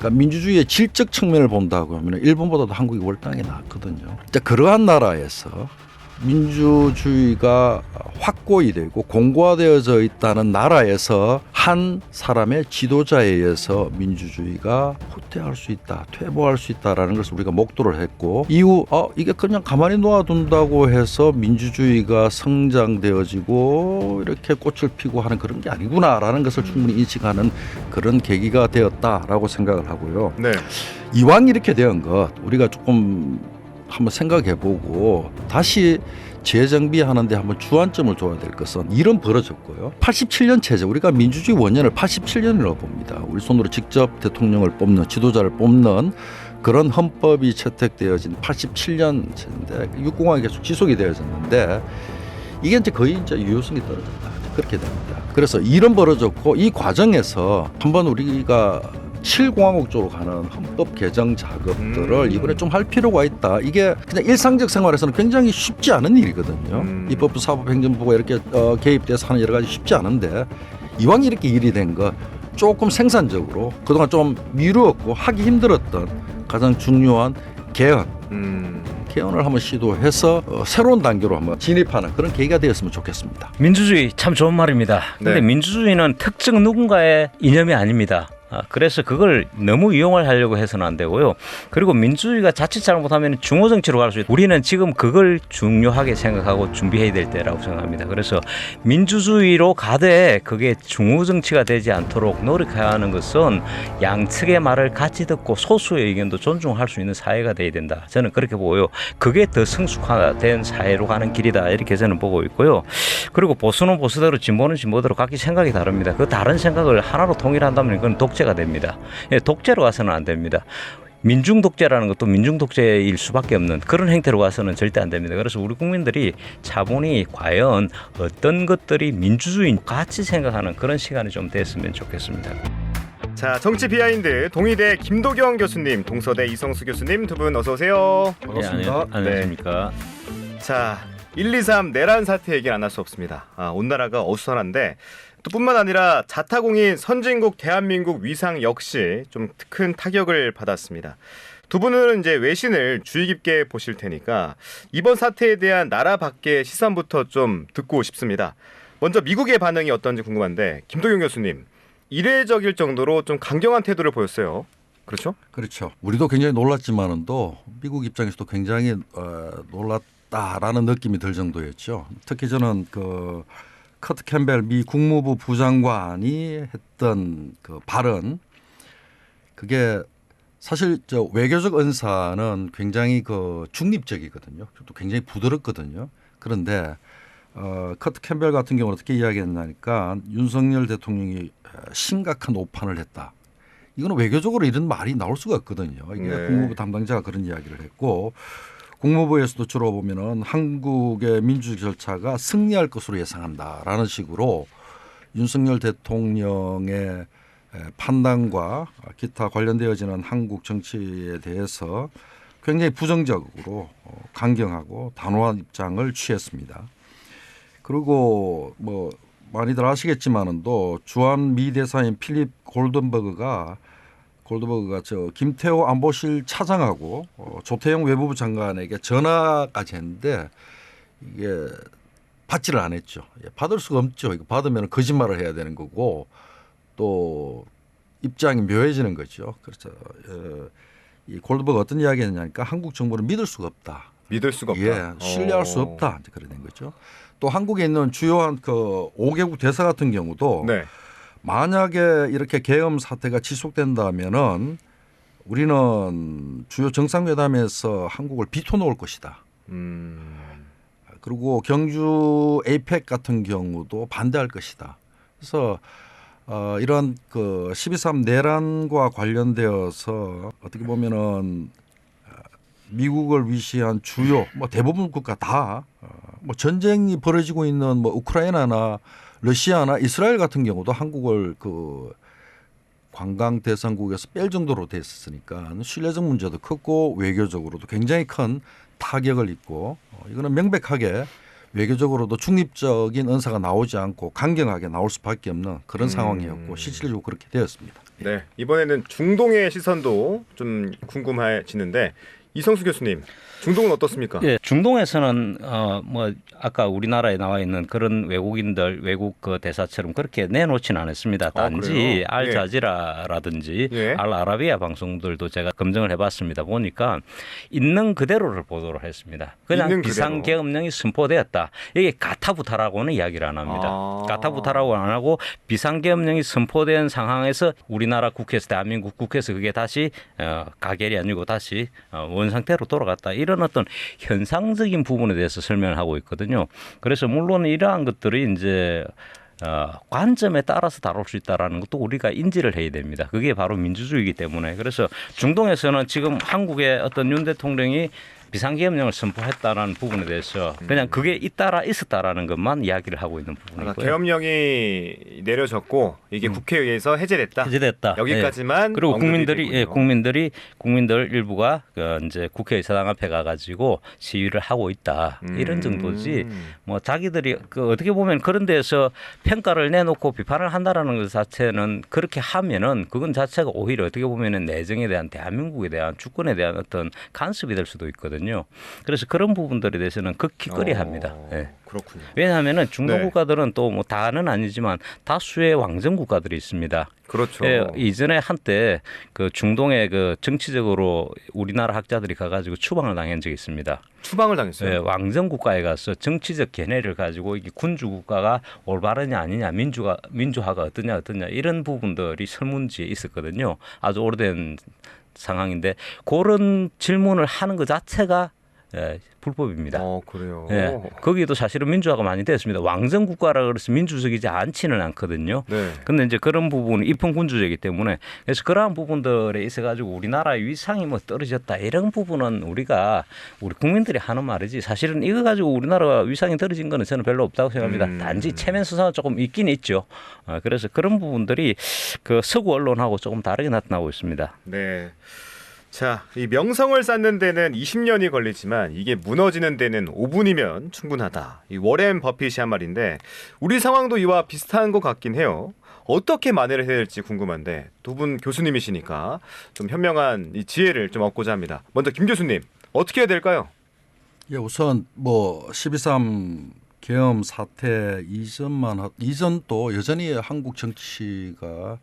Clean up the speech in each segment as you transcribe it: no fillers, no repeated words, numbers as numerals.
그러니까 민주주의의 질적 측면을 본다고 하면 일본보다도 한국이 월등하게 낫거든요. 그러한 나라에서 민주주의가 확고히 되고 공고화되어져 있다는 나라에서 한 사람의 지도자에 의해서 민주주의가 후퇴할 수 있다, 퇴보할 수 있다라는 것을 우리가 목도를 했고, 이후 이게 그냥 가만히 놓아둔다고 해서 민주주의가 성장되어지고 이렇게 꽃을 피고 하는 그런 게 아니구나라는 것을 충분히 인식하는 그런 계기가 되었다라고 생각을 하고요. 네. 이왕 이렇게 된 것 우리가 조금 한번 생각해보고 다시 재정비하는데 한번 주안점을 둬야 될 것은 이런 벌어졌고요. 87년 체제, 우리가 민주주의 원년을 87년이라고 봅니다. 우리 손으로 직접 대통령을 뽑는, 지도자를 뽑는 그런 헌법이 채택되어진 87년 체제인데 육공화가 계속 지속이 되어졌는데 이게 이제 거의 이제 유효성이 떨어졌다. 그렇게 됩니다. 그래서 이런 벌어졌고 이 과정에서 한번 우리가 7공화국 쪽으로 가는 헌법 개정 작업들을 이번에 좀 할 필요가 있다. 이게 그냥 일상적 생활에서는 굉장히 쉽지 않은 일이거든요. 입법부, 사법, 행정부가 이렇게 개입돼서 하는 여러 가지 쉽지 않은데 이왕 이렇게 일이 된 거 조금 생산적으로 그동안 좀 미루었고 하기 힘들었던 가장 중요한 개헌. 개헌을 한번 시도해서 새로운 단계로 한번 진입하는 그런 계기가 되었으면 좋겠습니다. 민주주의 참 좋은 말입니다. 그런데 네. 민주주의는 특정 누군가의 이념이 아닙니다. 그래서 그걸 너무 이용을 하려고 해서는 안 되고요. 그리고 민주주의가 자칫 잘못하면 중호정치로 갈 수 있다. 우리는 지금 그걸 중요하게 생각하고 준비해야 될 때라고 생각합니다. 그래서 민주주의로 가되 그게 중호정치가 되지 않도록 노력해야 하는 것은 양측의 말을 같이 듣고 소수의 의견도 존중할 수 있는 사회가 돼야 된다. 저는 그렇게 보고요. 그게 더 성숙화된 사회로 가는 길이다. 이렇게 저는 보고 있고요. 그리고 보수는 보수대로 진보는 진보대로 각기 생각이 다릅니다. 그 다른 생각을 하나로 통일한다면 그건 독재가 됩니다. 독재로 가서는 안 됩니다. 민중 독재라는 것도 민중 독재일 수밖에 없는 그런 행태로 가서는 절대 안 됩니다. 그래서 우리 국민들이 차분히 과연 어떤 것들이 민주주의 같이 생각하는 그런 시간이 좀 됐으면 좋겠습니다. 자, 정치 비하인드 동의대 김도경 교수님, 동서대 이성수 교수님 두 분 어서 오세요. 반갑습니다. 안녕하십니까. 자, 123 내란 사태 얘기는 안 할 수 없습니다. 온 나라가 어수선한데 또 뿐만 아니라 자타공인 선진국 대한민국 위상 역시 좀 큰 타격을 받았습니다. 두 분은 이제 외신을 주의 깊게 보실 테니까 이번 사태에 대한 나라 밖의 시선부터 좀 듣고 싶습니다. 먼저 미국의 반응이 어떤지 궁금한데 김도경 교수님, 이례적일 정도로 좀 강경한 태도를 보였어요. 그렇죠? 그렇죠. 우리도 굉장히 놀랐지만은도 미국 입장에서도 굉장히 놀랐다라는 느낌이 들 정도였죠. 특히 저는 커트 캠벨 미 국무부 부장관이 했던 그 발언, 그게 사실 저 외교적 언사는 굉장히 중립적이거든요. 또 굉장히 부드럽거든요. 그런데 커트 캠벨 같은 경우는 어떻게 이야기했냐니까 윤석열 대통령이 심각한 오판을 했다. 이거는 외교적으로 이런 말이 나올 수가 없거든요. 이게 네. 국무부 담당자가 그런 이야기를 했고, 국무부에서도 주로 보면은 한국의 민주주의 절차가 승리할 것으로 예상한다라는 식으로 윤석열 대통령의 판단과 기타 관련되어지는 한국 정치에 대해서 굉장히 부정적으로 강경하고 단호한 입장을 취했습니다. 그리고 많이들 아시겠지만은도 주한 미 대사인 필립 골든버그가 저 김태호 안보실 차장하고 조태영 외무부 장관에게 전화까지 했는데 이게 받지를 안 했죠. 받을 수가 없죠. 이거 받으면 거짓말을 해야 되는 거고 또 입장이 묘해지는 거죠. 그래서 이 골든버그 어떤 이야기했냐니까 한국 정부를 믿을 수가 없다. 믿을 수가 없다. 예, 신뢰할 수 없다. 이제 그래 된 거죠. 또 한국에 있는 주요한 5개국 대사 같은 경우도 네. 만약에 이렇게 계엄 사태가 지속된다면은 우리는 주요 정상회담에서 한국을 비토놓을 것이다. 그리고 경주 에이펙 같은 경우도 반대할 것이다. 그래서 이런 12.3 내란과 관련되어서 어떻게 보면은 미국을 위시한 주요 대부분 국가 다 전쟁이 벌어지고 있는 우크라이나나 러시아나 이스라엘 같은 경우도 한국을 관광 대상국에서 뺄 정도로 됐었으니까 신뢰적 문제도 컸고 외교적으로도 굉장히 큰 타격을 입고 이거는 명백하게 외교적으로도 중립적인 언사가 나오지 않고 강경하게 나올 수밖에 없는 그런 상황이었고 실질적으로 그렇게 되었습니다. 네, 이번에는 중동의 시선도 좀 궁금해지는데 이성수 교수님, 중동은 어떻습니까? 예, 중동에서는 뭐 아까 우리나라에 나와 있는 그런 외국인들 외국 그 대사처럼 그렇게 내놓지는 않았습니다. 단지 그래요? 알자지라라든지 예. 알아라비아 방송들도 제가 검증을 해봤습니다. 보니까 있는 그대로를 보도를 했습니다. 그냥 있는 비상계엄령이 선포되었다. 이게 가타부타라고는 이야기를 안 합니다. 가타부타라고 안 하고 비상계엄령이 선포된 상황에서 우리나라 국회에서 대한민국 국회에서 그게 다시 가결이 아니고 다시 원 상태로 돌아갔다. 이런 어떤 현상적인 부분에 대해서 설명을 하고 있거든요. 그래서 물론 이러한 것들이 이제 관점에 따라서 다룰 수 있다라는 것도 우리가 인지를 해야 됩니다. 그게 바로 민주주의이기 때문에. 그래서 중동에서는 지금 한국의 어떤 윤 대통령이 비상계엄령을 선포했다라는 부분에 대해서 그냥 그게 잇따라 있었다라는 것만 이야기를 하고 있는 부분이고요. 계엄령이 내려졌고 이게 국회에 의해서 해제됐다. 해제됐다. 여기까지만. 예. 그리고 언급이 국민들이 되군요. 국민들 일부가 그 이제 국회의사당 앞에 가가지고 시위를 하고 있다. 이런 정도지. 뭐 자기들이 그 어떻게 보면 그런 데서 평가를 내놓고 비판을 한다라는 것 자체는 그렇게 하면은 그건 자체가 오히려 어떻게 보면은 내정에 대한 대한민국에 대한 주권에 대한 어떤 간섭이 될 수도 있거든요. 그래서 그런 부분들에 대해서는 극히 꺼려합니다. 예. 그렇군요. 왜냐하면은 중동 네. 국가들은 또 뭐 다는 아니지만 다수의 왕정 국가들이 있습니다. 그렇죠. 예, 이전에 한때 그 중동에 그 정치적으로 우리나라 학자들이 가가지고 추방을 당한 적이 있습니다. 추방을 당했어요. 예, 왕정 국가에 가서 정치적 견해를 가지고 이게 군주 국가가 올바르냐 아니냐, 민주화가 어떠냐 이런 부분들이 설문지에 있었거든요. 아주 오래된 상황인데 그런 질문을 하는 것 자체가 불법입니다. 그래요. 예, 거기도 사실은 민주화가 많이 됐습니다. 왕정 국가라 그래서 민주적이지 않지는 않거든요. 네. 근데 이제 그런 부분은 입헌군주제이기 때문에 그래서 그러한 부분들에 있어가지고 우리나라의 위상이 뭐 떨어졌다 이런 부분은 우리 국민들이 하는 말이지 사실은 이거 가지고 우리나라가 위상이 떨어진 거는 저는 별로 없다고 생각합니다. 단지 체면 수사가 조금 있긴 있죠. 그래서 그런 부분들이 그 서구 언론하고 조금 다르게 나타나고 있습니다. 네. 자, 이 명성을 쌓는 데는 20년이 걸리지만 이게 무너지는 데는 5분이면 충분하다. 이 워렌 버핏이 한 말인데 우리 상황도 이와 비슷한 것 같긴 해요. 어떻게 만회를 해야 될지 궁금한데 두 분 교수님이시니까 좀 현명한 이 지혜를 좀 얻고자 합니다. 먼저 김 교수님, 어떻게 해야 될까요? 예, 우선 뭐 12.3 계엄 사태 이전도 여전히 한국 정치가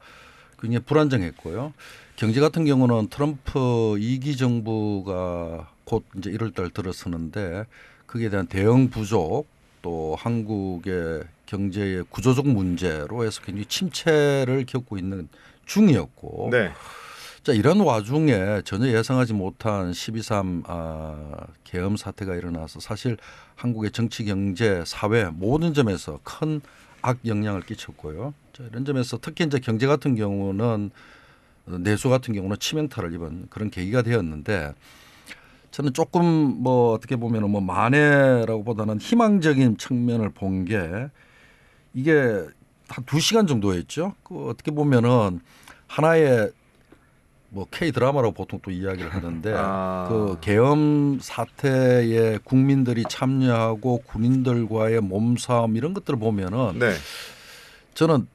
굉장히 불안정했고요. 경제 같은 경우는 트럼프 2기 정부가 곧 이제 1월 달 들어서는데 거기에 대한 대응 부족 또 한국의 경제의 구조적 문제로 해서 굉장히 침체를 겪고 있는 중이었고 네. 자, 이런 와중에 전혀 예상하지 못한 12.3 계엄 사태가 일어나서 사실 한국의 정치, 경제, 사회 모든 점에서 큰 악영향을 끼쳤고요. 자, 이런 점에서 특히 이제 경제 같은 경우는 내수 같은 경우는 치명타를 입은 그런 계기가 되었는데 저는 조금 뭐 어떻게 보면 뭐 만회라고 보다는 희망적인 측면을 본 게 이게 한 2시간 정도였죠. 그 어떻게 보면은 하나의 뭐 K 드라마라고 보통 또 이야기를 하는데 그 계엄 사태에 국민들이 참여하고 군인들과의 몸싸움 이런 것들을 보면은 네. 저는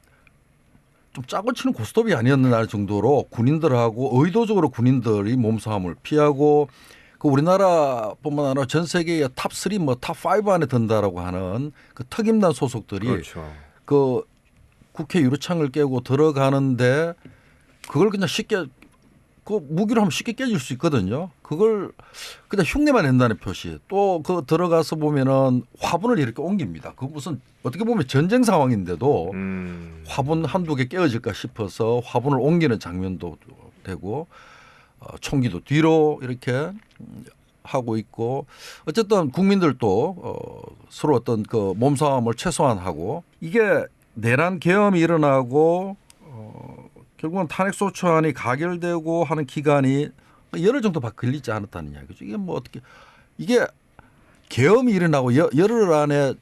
좀 짜고 치는 고스톱이 아니었나 정도로 군인들하고 의도적으로 군인들이 몸싸움을 피하고 그 우리나라뿐만 아니라 전 세계의 탑3 뭐 탑5 안에 든다라고 하는 그 특임단 소속들이 그렇죠. 그 국회 유리창을 깨고 들어가는데 그걸 그냥 쉽게 그 무기로 하면 쉽게 깨질 수 있거든요. 그걸 그냥 흉내만 낸다는 표시. 또 그 들어가서 보면은 화분을 이렇게 옮깁니다. 그 무슨 어떻게 보면 전쟁 상황인데도 화분 한두 개 깨어질까 싶어서 화분을 옮기는 장면도 되고 총기도 뒤로 이렇게 하고 있고 어쨌든 국민들도 서로 어떤 그 몸싸움을 최소한 하고 이게 내란 계엄이 일어나고 결국은 탄핵소추안이 가결되고 하는 기간이 열흘 정도밖에 걸리지 않았다는 이야기죠. 이게 뭐 어떻게 이게 계엄이 일어나고 열흘 안에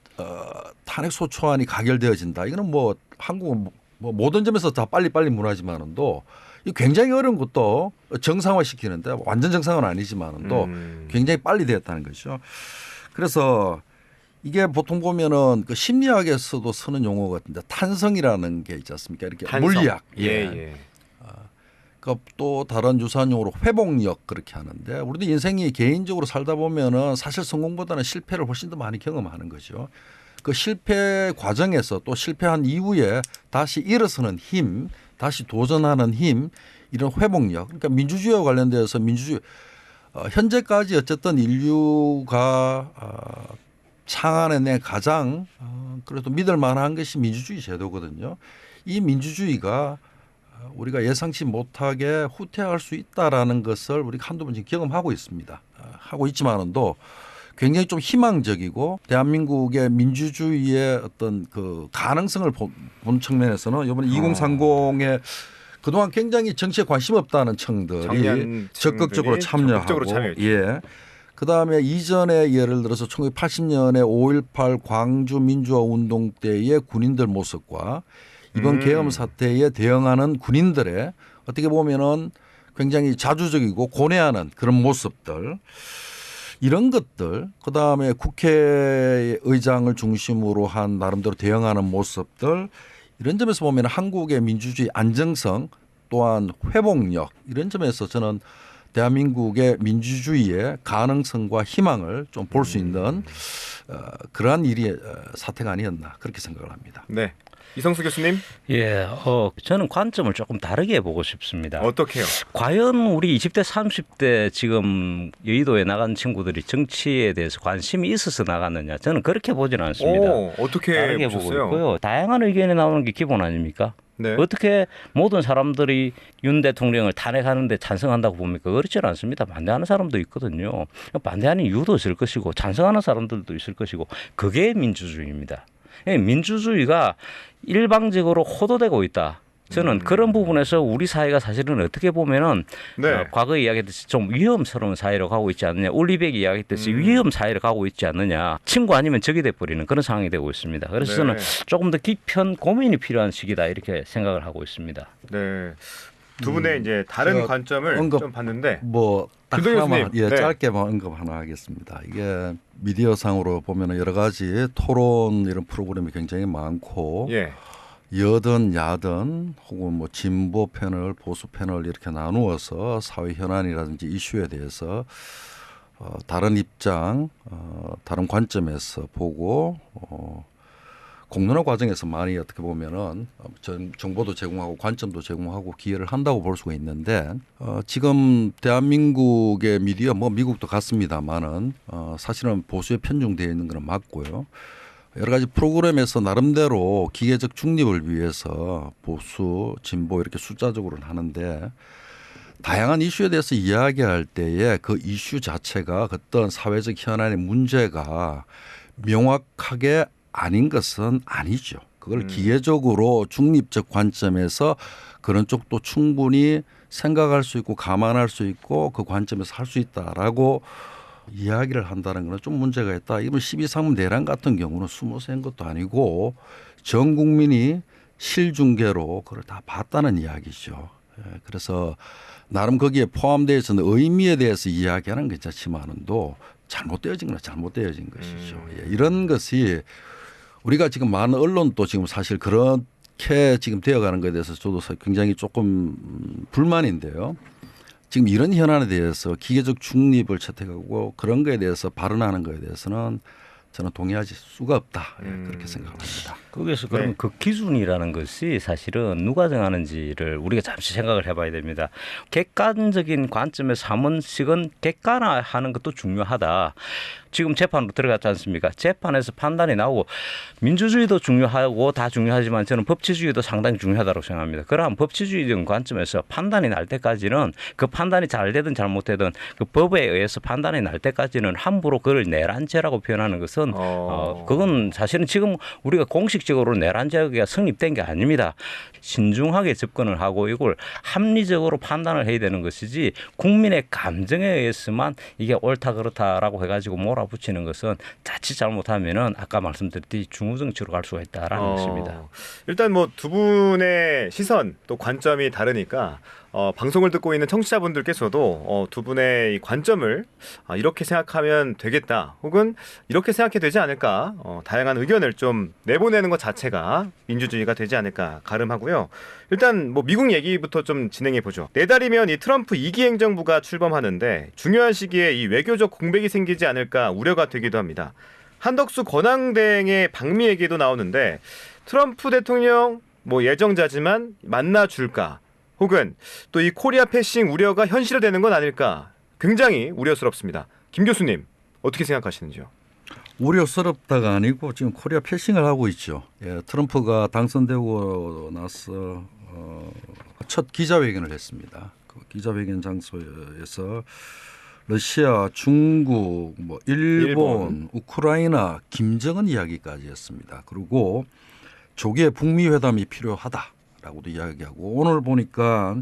탄핵소추안이 가결되어진다. 이거는 뭐 한국은 뭐 모든 점에서 다 빨리빨리 무너지만은도 이 굉장히 어려운 것도 정상화시키는데 완전 정상은 아니지만은도 굉장히 빨리 되었다는 것이죠. 그래서 이게 보통 보면은 그 심리학에서도 쓰는 용어 같은데 탄성이라는 게 있지 않습니까? 이렇게 탄성. 물리학. 예. 또 다른 유사한 용어로 회복력 그렇게 하는데 우리도 인생이 개인적으로 살다 보면은 사실 성공보다는 실패를 훨씬 더 많이 경험하는 거죠. 그 실패 과정에서 또 실패한 이후에 다시 일어서는 힘, 다시 도전하는 힘, 이런 회복력. 그러니까 민주주의와 관련돼서 민주주의 현재까지 어쨌든 인류가 창안해낸 가장 그래도 믿을 만한 것이 민주주의 제도거든요. 이 민주주의가 우리가 예상치 못하게 후퇴할 수 있다라는 것을 우리가 한두 번 지금 경험하고 있습니다. 하고 있지만은도 굉장히 좀 희망적이고 대한민국의 민주주의의 어떤 그 가능성을 본 측면에서는 이번에 2030에 그동안 굉장히 정치에 관심 없다는 청들이 적극적으로 참여하고 예. 그다음에 이전에 예를 들어서 1980년에 5.18 광주 민주화 운동 때의 군인들 모습과 이번 계엄 사태에 대응하는 군인들의 어떻게 보면은 굉장히 자주적이고 고뇌하는 그런 모습들 이런 것들 그다음에 국회의장을 중심으로 한 나름대로 대응하는 모습들 이런 점에서 보면 한국의 민주주의 안정성 또한 회복력 이런 점에서 저는 대한민국의 민주주의의 가능성과 희망을 좀 볼 수 있는 그러한 일이 사태가 아니었나 그렇게 생각을 합니다. 네. 이성수 교수님. 예, 저는 관점을 조금 다르게 보고 싶습니다. 어떻게요? 과연 우리 20대, 30대 지금 여의도에 나간 친구들이 정치에 대해서 관심이 있어서 나갔느냐? 저는 그렇게 보지는 않습니다. 어떻게 다르게 보고 보셨어요? 있고요. 다양한 의견이 나오는 게 기본 아닙니까? 네. 어떻게 모든 사람들이 윤 대통령을 탄핵하는데 찬성한다고 봅니까? 그렇지 않습니다. 반대하는 사람도 있거든요. 반대하는 이유도 있을 것이고 찬성하는 사람들도 있을 것이고 그게 민주주의입니다. 민주주의가 일방적으로 호도되고 있다. 저는 그런 부분에서 우리 사회가 사실은 어떻게 보면은 네. 과거 이야기했듯이 좀 위험스러운 사회로 가고 있지 않느냐. 올리백이 이야기했듯이 위험 사회로 가고 있지 않느냐. 친구 아니면 적이 돼버리는 그런 상황이 되고 있습니다. 그래서 네. 저는 조금 더 깊은 고민이 필요한 시기다 이렇게 생각을 하고 있습니다. 네. 두 분의 이제 다른 관점을 좀 봤는데 딱 김동현 하나만 교수님. 네. 짧게만 언급 하나 하겠습니다. 이게 미디어상으로 보면 여러 가지 토론 이런 프로그램이 굉장히 많고 예. 여든 야든 혹은 뭐 진보 패널 보수 패널 이렇게 나누어서 사회 현안이라든지 이슈에 대해서 다른 입장 다른 관점에서 보고 공론화 과정에서 많이 어떻게 보면은 정보도 제공하고 관점도 제공하고 기회를 한다고 볼 수가 있는데 지금 대한민국의 미디어 뭐 미국도 같습니다만은 사실은 보수에 편중되어 있는 건 맞고요. 여러 가지 프로그램에서 나름대로 기계적 중립을 위해서 보수, 진보 이렇게 숫자적으로는 하는데 다양한 이슈에 대해서 이야기할 때에 그 이슈 자체가 어떤 사회적 현안의 문제가 명확하게 아닌 것은 아니죠. 그걸 기계적으로 중립적 관점에서 그런 쪽도 충분히 생각할 수 있고 감안할 수 있고 그 관점에서 할 수 있다라고 이야기를 한다는 것은 좀 문제가 있다. 이번 12.3문 내란 같은 경우는 숨어서 한 것도 아니고 전 국민이 실중계로 그걸 다 봤다는 이야기죠. 그래서 나름 거기에 포함되어 있는 의미에 대해서 이야기하는 게 괜찮지만도 잘못되어진 건 잘못되어진 것이죠. 이런 것이 우리가 지금 많은 언론도 지금 사실 그렇게 지금 되어가는 것에 대해서 저도 굉장히 조금 불만인데요. 지금 이런 현안에 대해서 기계적 중립을 채택하고 그런 거에 대해서 발언하는 거에 대해서는 저는 동의하지 수가 없다. 그렇게 생각합니다. 거기서 그러면 그 기준이라는 것이 사실은 누가 정하는지를 우리가 잠시 생각을 해봐야 됩니다. 객관적인 관점에서 한 번씩은 객관화하는 것도 중요하다. 지금 재판으로 들어갔지 않습니까? 재판에서 판단이 나오고 민주주의도 중요하고 다 중요하지만 저는 법치주의도 상당히 중요하다고 생각합니다. 그러한 법치주의적인 관점에서 판단이 날 때까지는 그 판단이 잘 되든 잘못되든 그 법에 의해서 판단이 날 때까지는 함부로 그걸 내란죄라고 표현하는 것은 그건 사실은 지금 우리가 공식적으로 내란죄가 성립된 게 아닙니다. 신중하게 접근을 하고 이걸 합리적으로 판단을 해야 되는 것이지 국민의 감정에 의해서만 이게 옳다 그렇다라고 해가지고 몰아붙이는 것은 자칫 잘못하면은 아까 말씀드렸듯이 중후정치로 갈 수가 있다라는 것입니다. 일단 뭐 두 분의 시선 또 관점이 다르니까 방송을 듣고 있는 청취자분들께서도 두 분의 이 관점을 이렇게 생각하면 되겠다, 혹은 이렇게 생각해도 되지 않을까, 다양한 의견을 좀 내보내는 것 자체가 민주주의가 되지 않을까 가름하고요. 일단 뭐 미국 얘기부터 좀 진행해 보죠. 내달이면 이 트럼프 2기 행정부가 출범하는데 중요한 시기에 이 외교적 공백이 생기지 않을까 우려가 되기도 합니다. 한덕수 권한대행의 방미 얘기도 나오는데 트럼프 대통령 뭐 예정자지만 만나줄까, 혹은 또 이 코리아 패싱 우려가 현실화되는 건 아닐까, 굉장히 우려스럽습니다. 김 교수님 어떻게 생각하시는지요? 우려스럽다가 아니고 지금 코리아 패싱을 하고 있죠. 예, 트럼프가 당선되고 나서 첫 기자회견을 했습니다. 그 기자회견 장소에서 러시아, 중국, 뭐 일본, 우크라이나, 김정은 이야기까지 했습니다. 그리고 조기에 북미 회담이 필요하다라고도 이야기하고, 오늘 보니까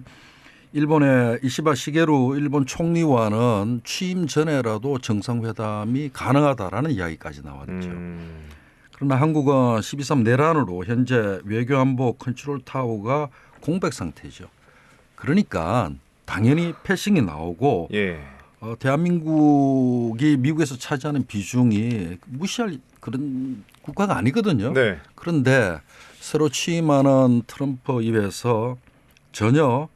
일본의 이시바 시게루 일본 총리와는 취임 전에라도 정상회담이 가능하다라는 이야기까지 나왔죠. 그러나 한국은 12.3 내란으로 현재 외교안보 컨트롤 타워가 공백 상태죠. 그러니까 당연히 패싱이 나오고 예. 대한민국이 미국에서 차지하는 비중이 무시할 그런 국가가 아니거든요. 네. 그런데 새로 취임하는 트럼프 입에서 전혀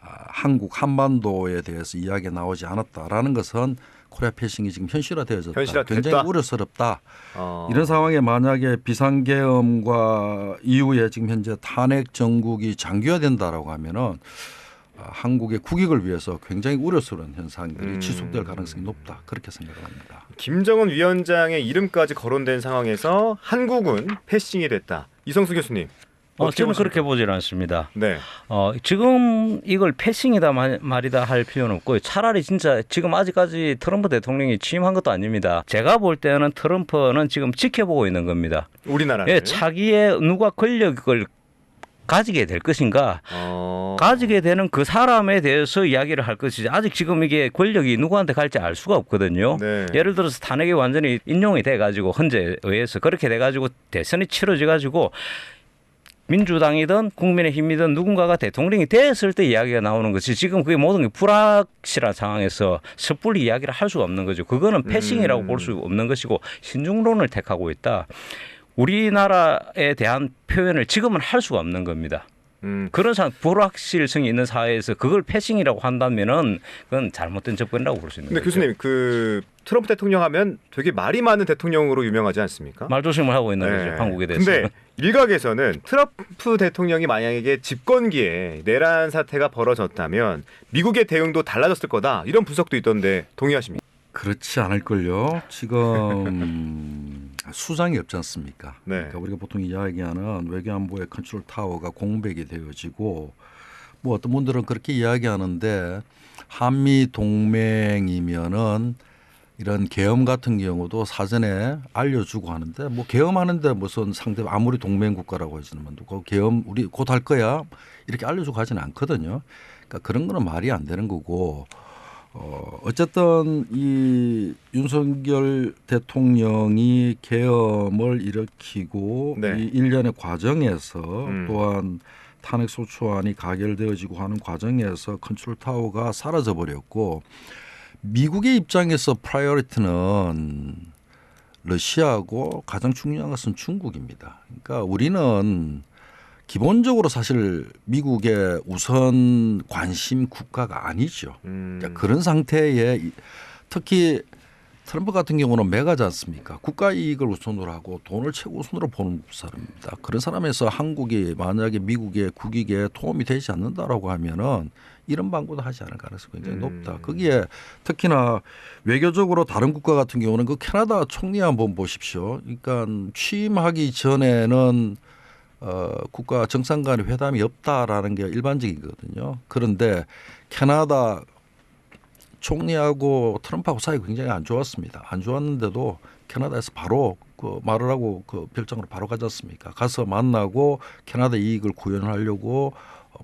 한국 한반도에 대해서 이야기가 나오지 않았다라는 것은 코리아 패싱이 지금 현실화되어졌다. 현실화됐다. 굉장히 우려스럽다. 어. 이런 상황에 만약에 비상계엄과 이후에 지금 현재 탄핵 정국이 장기화된다라고 하면은 한국의 국익을 위해서 굉장히 우려스러운 현상들이 지속될 가능성이 높다. 그렇게 생각을 합니다. 김정은 위원장의 이름까지 거론된 상황에서 한국은 패싱이 됐다. 이성수 교수님. 저는 그렇게 보질 않습니다. 네. 지금 이걸 패싱이다 말이다 할 필요는 없고요. 차라리 진짜 지금 아직까지 트럼프 대통령이 취임한 것도 아닙니다. 제가 볼 때는 트럼프는 지금 지켜보고 있는 겁니다. 우리나라를. 예, 차기에 누가 권력을 가지게 될 것인가, 가지게 되는 그 사람에 대해서 이야기를 할 것이지, 아직 지금 이게 권력이 누구한테 갈지 알 수가 없거든요. 네. 예를 들어서 탄핵이 완전히 인용이 돼가지고 헌재에 의해서 그렇게 돼가지고 대선이 치러져가지고 민주당이든 국민의힘이든 누군가가 대통령이 됐을 때 이야기가 나오는 것이, 지금 그게 모든 게 불확실한 상황에서 섣불리 이야기를 할 수가 없는 거죠. 그거는 패싱이라고 볼 수 없는 것이고 신중론을 택하고 있다. 우리나라에 대한 표현을 지금은 할 수가 없는 겁니다. 그런 불확실성이 있는 사회에서 그걸 패싱이라고 한다면은 그건 잘못된 접근이라고 볼 수 있는 근데 거죠. 교수님, 그 트럼프 대통령 하면 되게 말이 많은 대통령으로 유명하지 않습니까? 말조심을 하고 있는 거죠. 한국에 대해서. 근데 일각에서는 트럼프 대통령이 만약에 집권기에 내란 사태가 벌어졌다면 미국의 대응도 달라졌을 거다, 이런 분석도 있던데 동의하십니까? 그렇지 않을걸요. 지금 수장이 없지 않습니까? 네. 그러니까 우리가 보통 이야기하는 외교안보의 컨트롤 타워가 공백이 되어지고, 뭐 어떤 분들은 그렇게 이야기하는데, 한미 동맹이면은 이런 계엄 같은 경우도 사전에 알려주고 하는데, 뭐 계엄하는데 무슨 상대 아무리 동맹 국가라고 하지만 그 계엄 우리 곧 할 거야 이렇게 알려주고 하지는 않거든요. 그러니까 그런 거는 말이 안 되는 거고. 어쨌든 이 윤석열 대통령이 계엄을 일으키고 네. 이 일련의 과정에서 또한 탄핵소추안이 가결되어지고 하는 과정에서 컨트롤 타워가 사라져 버렸고, 미국의 입장에서 프라이어리티는 러시아고 가장 중요한 것은 중국입니다. 그러니까 우리는 기본적으로 사실 미국의 우선 관심 국가가 아니죠. 그러니까 그런 상태에 특히 트럼프 같은 경우는 매가지 않습니까? 국가 이익을 우선으로 하고 돈을 최고 우선으로 보는 사람입니다. 그런 사람에서 한국이 만약에 미국의 국익에 도움이 되지 않는다라고 하면은 이런 방구도 하지 않을 가능성이 굉장히 높다. 거기에 특히나 외교적으로 다른 국가 같은 경우는 그 캐나다 총리 한번 보십시오. 그러니까 취임하기 전에는 국가 정상 간의 회담이 없다라는 게 일반적이거든요. 그런데 캐나다 총리하고 트럼프하고 사이가 굉장히 안 좋았습니다. 안 좋았는데도 캐나다에서 바로 그 말을 하고 그 별장으로 바로 가지 않습니까? 가서 만나고 캐나다 이익을 구현하려고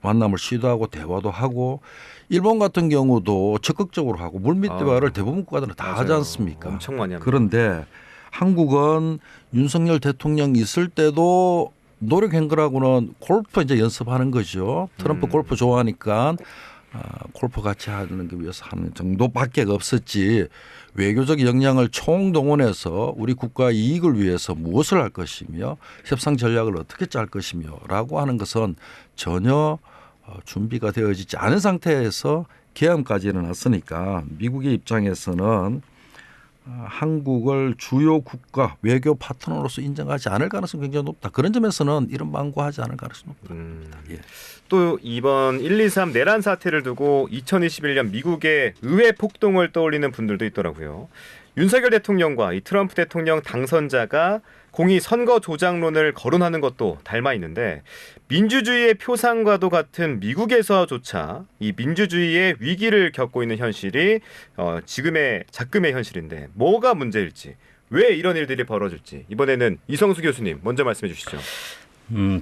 만남을 시도하고 대화도 하고, 일본 같은 경우도 적극적으로 하고 물밑 대화를 대부분 국가들은 다 하지 않습니까? 엄청 많이 합니다. 그런데 한국은 윤석열 대통령 있을 때도 노력한 거라고는 골프 이제 연습하는 거죠. 트럼프 골프 좋아하니까 골프 같이 하는 게 위해서 하는 정도밖에 없었지 외교적 역량을 총동원해서 우리 국가 이익을 위해서 무엇을 할 것이며 협상 전략을 어떻게 짤 것이며라고 하는 것은 전혀 준비가 되어지지 않은 상태에서 계엄까지 일어났으니까 미국의 입장에서는 한국을 주요 국가 외교 파트너로서 인정하지 않을 가능성이 굉장히 높다. 그런 점에서는 이런 망고하지 않을 가능성이 높다. 예. 또 이번 123 내란 사태를 두고 2021년 미국의 의회 폭동을 떠올리는 분들도 있더라고요. 윤석열 대통령과 이 트럼프 대통령 당선자가 공이 선거 조작론을 거론하는 것도 닮아 있는데 민주주의의 표상과도 같은 미국에서조차 이 민주주의의 위기를 겪고 있는 현실이 지금의 작금의 현실인데 뭐가 문제일지 왜 이런 일들이 벌어질지 이번에는 이성수 교수님 먼저 말씀해 주시죠.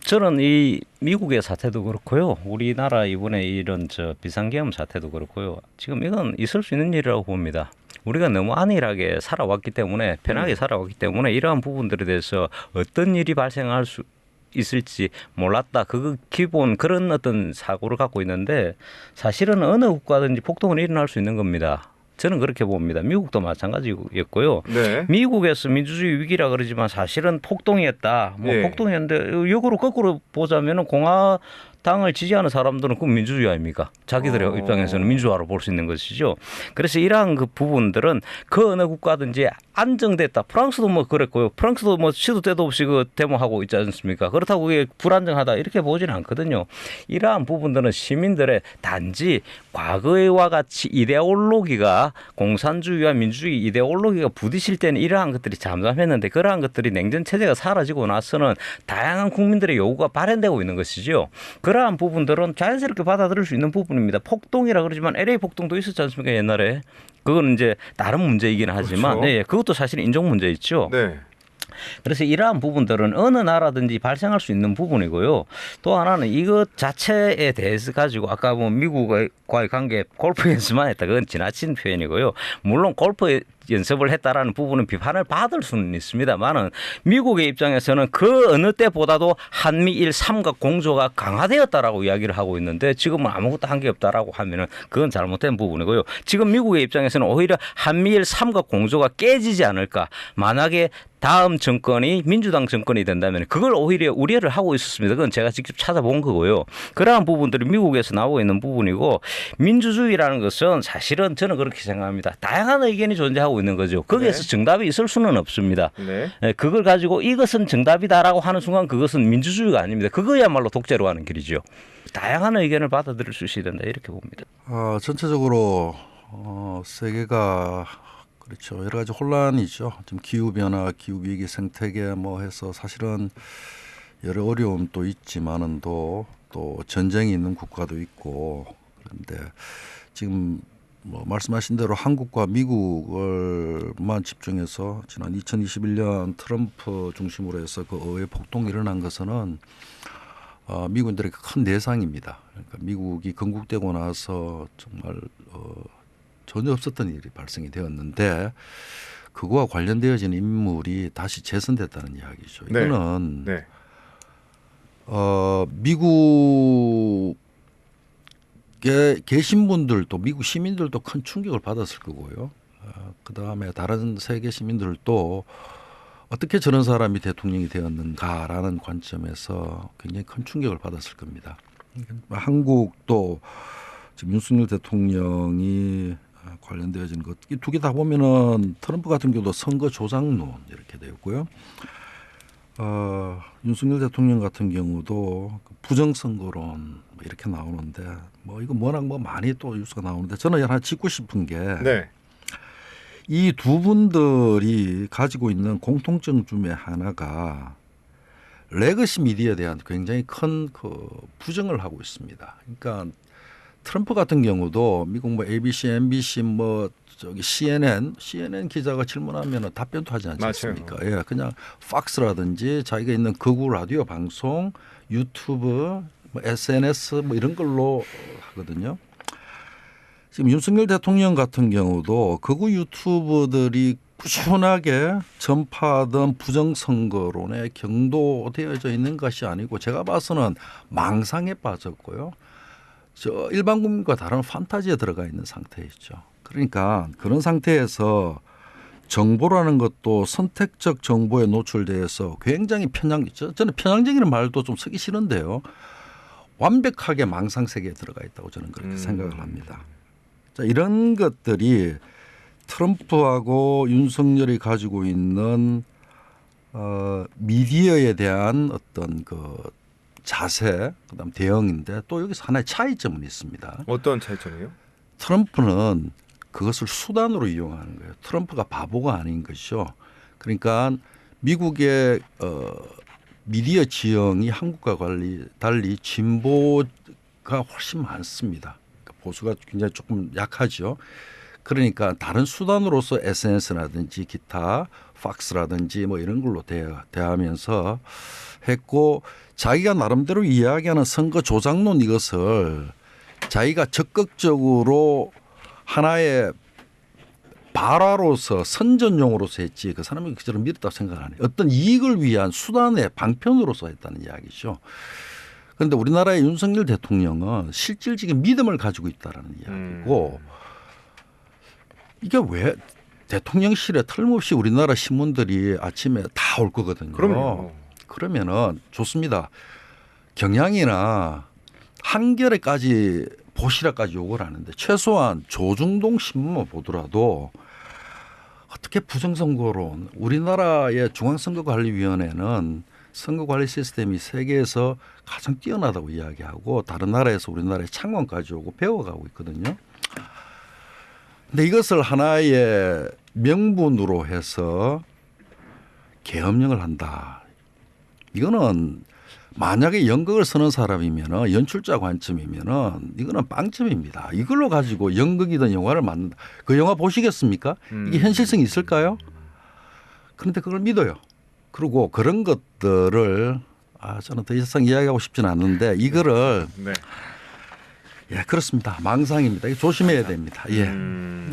저는 이 미국의 사태도 그렇고요. 우리나라 이번에 이런 비상계엄 사태도 그렇고요. 지금 이건 있을 수 있는 일이라고 봅니다. 우리가 너무 안일하게 살아왔기 때문에 편하게 살아왔기 때문에 이러한 부분들에 대해서 어떤 일이 발생할 수 있을지 몰랐다. 그 기본 그런 어떤 사고를 갖고 있는데 사실은 어느 국가든지 폭동은 일어날 수 있는 겁니다. 저는 그렇게 봅니다. 미국도 마찬가지였고요. 네. 미국에서 민주주의 위기라 그러지만 사실은 폭동이었다. 네. 폭동이었는데 역으로 거꾸로 보자면은 공화당을 지지하는 사람들은 그 민주주의 아닙니까? 자기들의 입장에서는 민주화로 볼 수 있는 것이죠. 그래서 이러한 그 부분들은 그 어느 국가든지 안정됐다. 프랑스도 뭐 그랬고요. 프랑스도 뭐 시도 때도 없이 그 데모하고 있지 않습니까? 그렇다고 그게 불안정하다 이렇게 보지는 않거든요. 이러한 부분들은 시민들의 단지 과거와 같이 이데올로기가 공산주의와 민주주의 이데올로기가 부딪힐 때는 이러한 것들이 잠잠했는데 그러한 것들이 냉전 체제가 사라지고 나서는 다양한 국민들의 요구가 발현되고 있는 것이죠. 그러한 부분들은 자연스럽게 받아들일 수 있는 부분입니다. 폭동이라 그러지만 LA 폭동도 있었지 않습니까? 옛날에. 그건 이제 다른 문제이긴 하지만 그렇죠. 네, 그것도 사실 인종 문제 있죠. 네. 그래서 이러한 부분들은 어느 나라든지 발생할 수 있는 부분이고요. 또 하나는 이것 자체에 대해서 가지고 아까 뭐 미국과의 관계 골프 연습만 했다. 그건 지나친 표현이고요. 물론 골프 연습을 했다라는 부분은 비판을 받을 수는 있습니다만은 미국의 입장에서는 그 어느 때보다도 한미일 삼각 공조가 강화되었다라고 이야기를 하고 있는데 지금은 아무것도 한 게 없다라고 하면은 그건 잘못된 부분이고요. 지금 미국의 입장에서는 오히려 한미일 삼각 공조가 깨지지 않을까. 만약에 다음 정권이 민주당 정권이 된다면 그걸 오히려 우려를 하고 있었습니다. 그건 제가 직접 찾아본 거고요. 그러한 부분들이 미국에서 나오고 있는 부분이고 민주주의라는 것은 사실은 저는 그렇게 생각합니다. 다양한 의견이 존재하고 있는 거죠. 거기에서 네. 정답이 있을 수는 없습니다. 네. 그걸 가지고 이것은 정답이다라고 하는 순간 그것은 민주주의가 아닙니다. 그거야말로 독재로 가는 길이죠. 다양한 의견을 받아들일 수 있어야 된다 이렇게 봅니다. 전체적으로 세계가 그렇죠. 여러 가지 혼란이죠. 지금 기후 변화, 기후 위기, 생태계 뭐 해서 사실은 여러 어려움도 있지만은 또 전쟁이 있는 국가도 있고 그런데 지금 뭐 말씀하신 대로 한국과 미국을만 집중해서 지난 2021년 트럼프 중심으로 해서 그 의회 폭동이 일어난 것은 미국인들에게 큰 내상입니다. 그러니까 미국이 건국되고 나서 정말 전혀 없었던 일이 발생이 되었는데 그거와 관련되어진 인물이 다시 재선됐다는 이야기죠. 네. 이거는 네. 미국에 계신 분들도 미국 시민들도 큰 충격을 받았을 거고요. 그다음에 다른 세계 시민들도 어떻게 저런 사람이 대통령이 되었는가라는 관점에서 굉장히 큰 충격을 받았을 겁니다. 한국도 지금 윤석열 대통령이 관련되어진 것, 이 두 개 다 보면은 트럼프 같은 경우도 선거 조작론 이렇게 되었고요. 윤석열 대통령 같은 경우도 부정선거론 이렇게 나오는데 뭐 이거 워낙 뭐 많이 또 뉴스가 나오는데 저는 하나 짚고 싶은 게 네. 이 두 분들이 가지고 있는 공통점 중에 하나가 레거시 미디어에 대한 굉장히 큰 그 부정을 하고 있습니다. 그러니까 트럼프 같은 경우도 미국 뭐 ABC, MBC 뭐 저기 CNN 기자가 질문하면 답변도 하지 않지 않습니까? 예, 그냥 팍스라든지 자기가 있는 극우 라디오 방송, 유튜브, 뭐 SNS 뭐 이런 걸로 하거든요. 지금 윤석열 대통령 같은 경우도 극우 유튜버들이 꾸준하게 전파하던 부정선거론에 경도되어져 있는 것이 아니고 제가 봐서는 망상에 빠졌고요. 저 일반 국민과 다른 판타지에 들어가 있는 상태이죠. 그러니까 그런 상태에서 정보라는 것도 선택적 정보에 노출돼서 굉장히 저는 편향적인 말도 좀 쓰기 싫은데요. 완벽하게 망상 세계에 들어가 있다고 저는 그렇게 생각을 합니다. 자, 이런 것들이 트럼프하고 윤석열이 가지고 있는 미디어에 대한 어떤 그 자세, 그다음 대응인데 또 여기서 하나의 차이점은 있습니다. 어떤 차이점이요? 트럼프는 그것을 수단으로 이용하는 거예요. 트럼프가 바보가 아닌 것이죠. 그러니까 미국의 미디어 지형이 한국과 달리 진보가 훨씬 많습니다. 그러니까 보수가 굉장히 조금 약하죠. 그러니까 다른 수단으로서 SNS라든지 기타 팍스라든지 뭐 이런 걸로 대하면서 했고 자기가 나름대로 이야기하는 선거 조작론 이것을 자기가 적극적으로 하나의 발화로서 선전용으로서 했지 그 사람이 그처럼 믿었다고 생각을 안 해요. 어떤 이익을 위한 수단의 방편으로서 했다는 이야기죠. 그런데 우리나라의 윤석열 대통령은 실질적인 믿음을 가지고 있다는 이야기고 이게 왜 대통령실에 틀림없이 우리나라 신문들이 아침에 다 올 거거든요. 그럼요. 그러면은 좋습니다. 경향이나 한겨레까지 보시라까지 요구를 하는데 최소한 조중동 신문만 보더라도 어떻게 부정선거론 우리나라의 중앙선거관리위원회는 선거관리 시스템이 세계에서 가장 뛰어나다고 이야기하고 다른 나라에서 우리나라에 창원까지 오고 배워가고 있거든요. 근데 이것을 하나의 명분으로 해서 계엄령을 한다. 이거는 만약에 연극을 쓰는 사람이면 연출자 관점이면 이거는 빵점입니다. 이걸로 가지고 연극이든 영화를 만든다. 그 영화 보시겠습니까? 이게 현실성이 있을까요? 그런데 그걸 믿어요. 그리고 그런 것들을 저는 더 이상 이야기하고 싶지는 않는데 이거를 네. 예, 그렇습니다. 망상입니다. 이거 조심해야 됩니다. 예.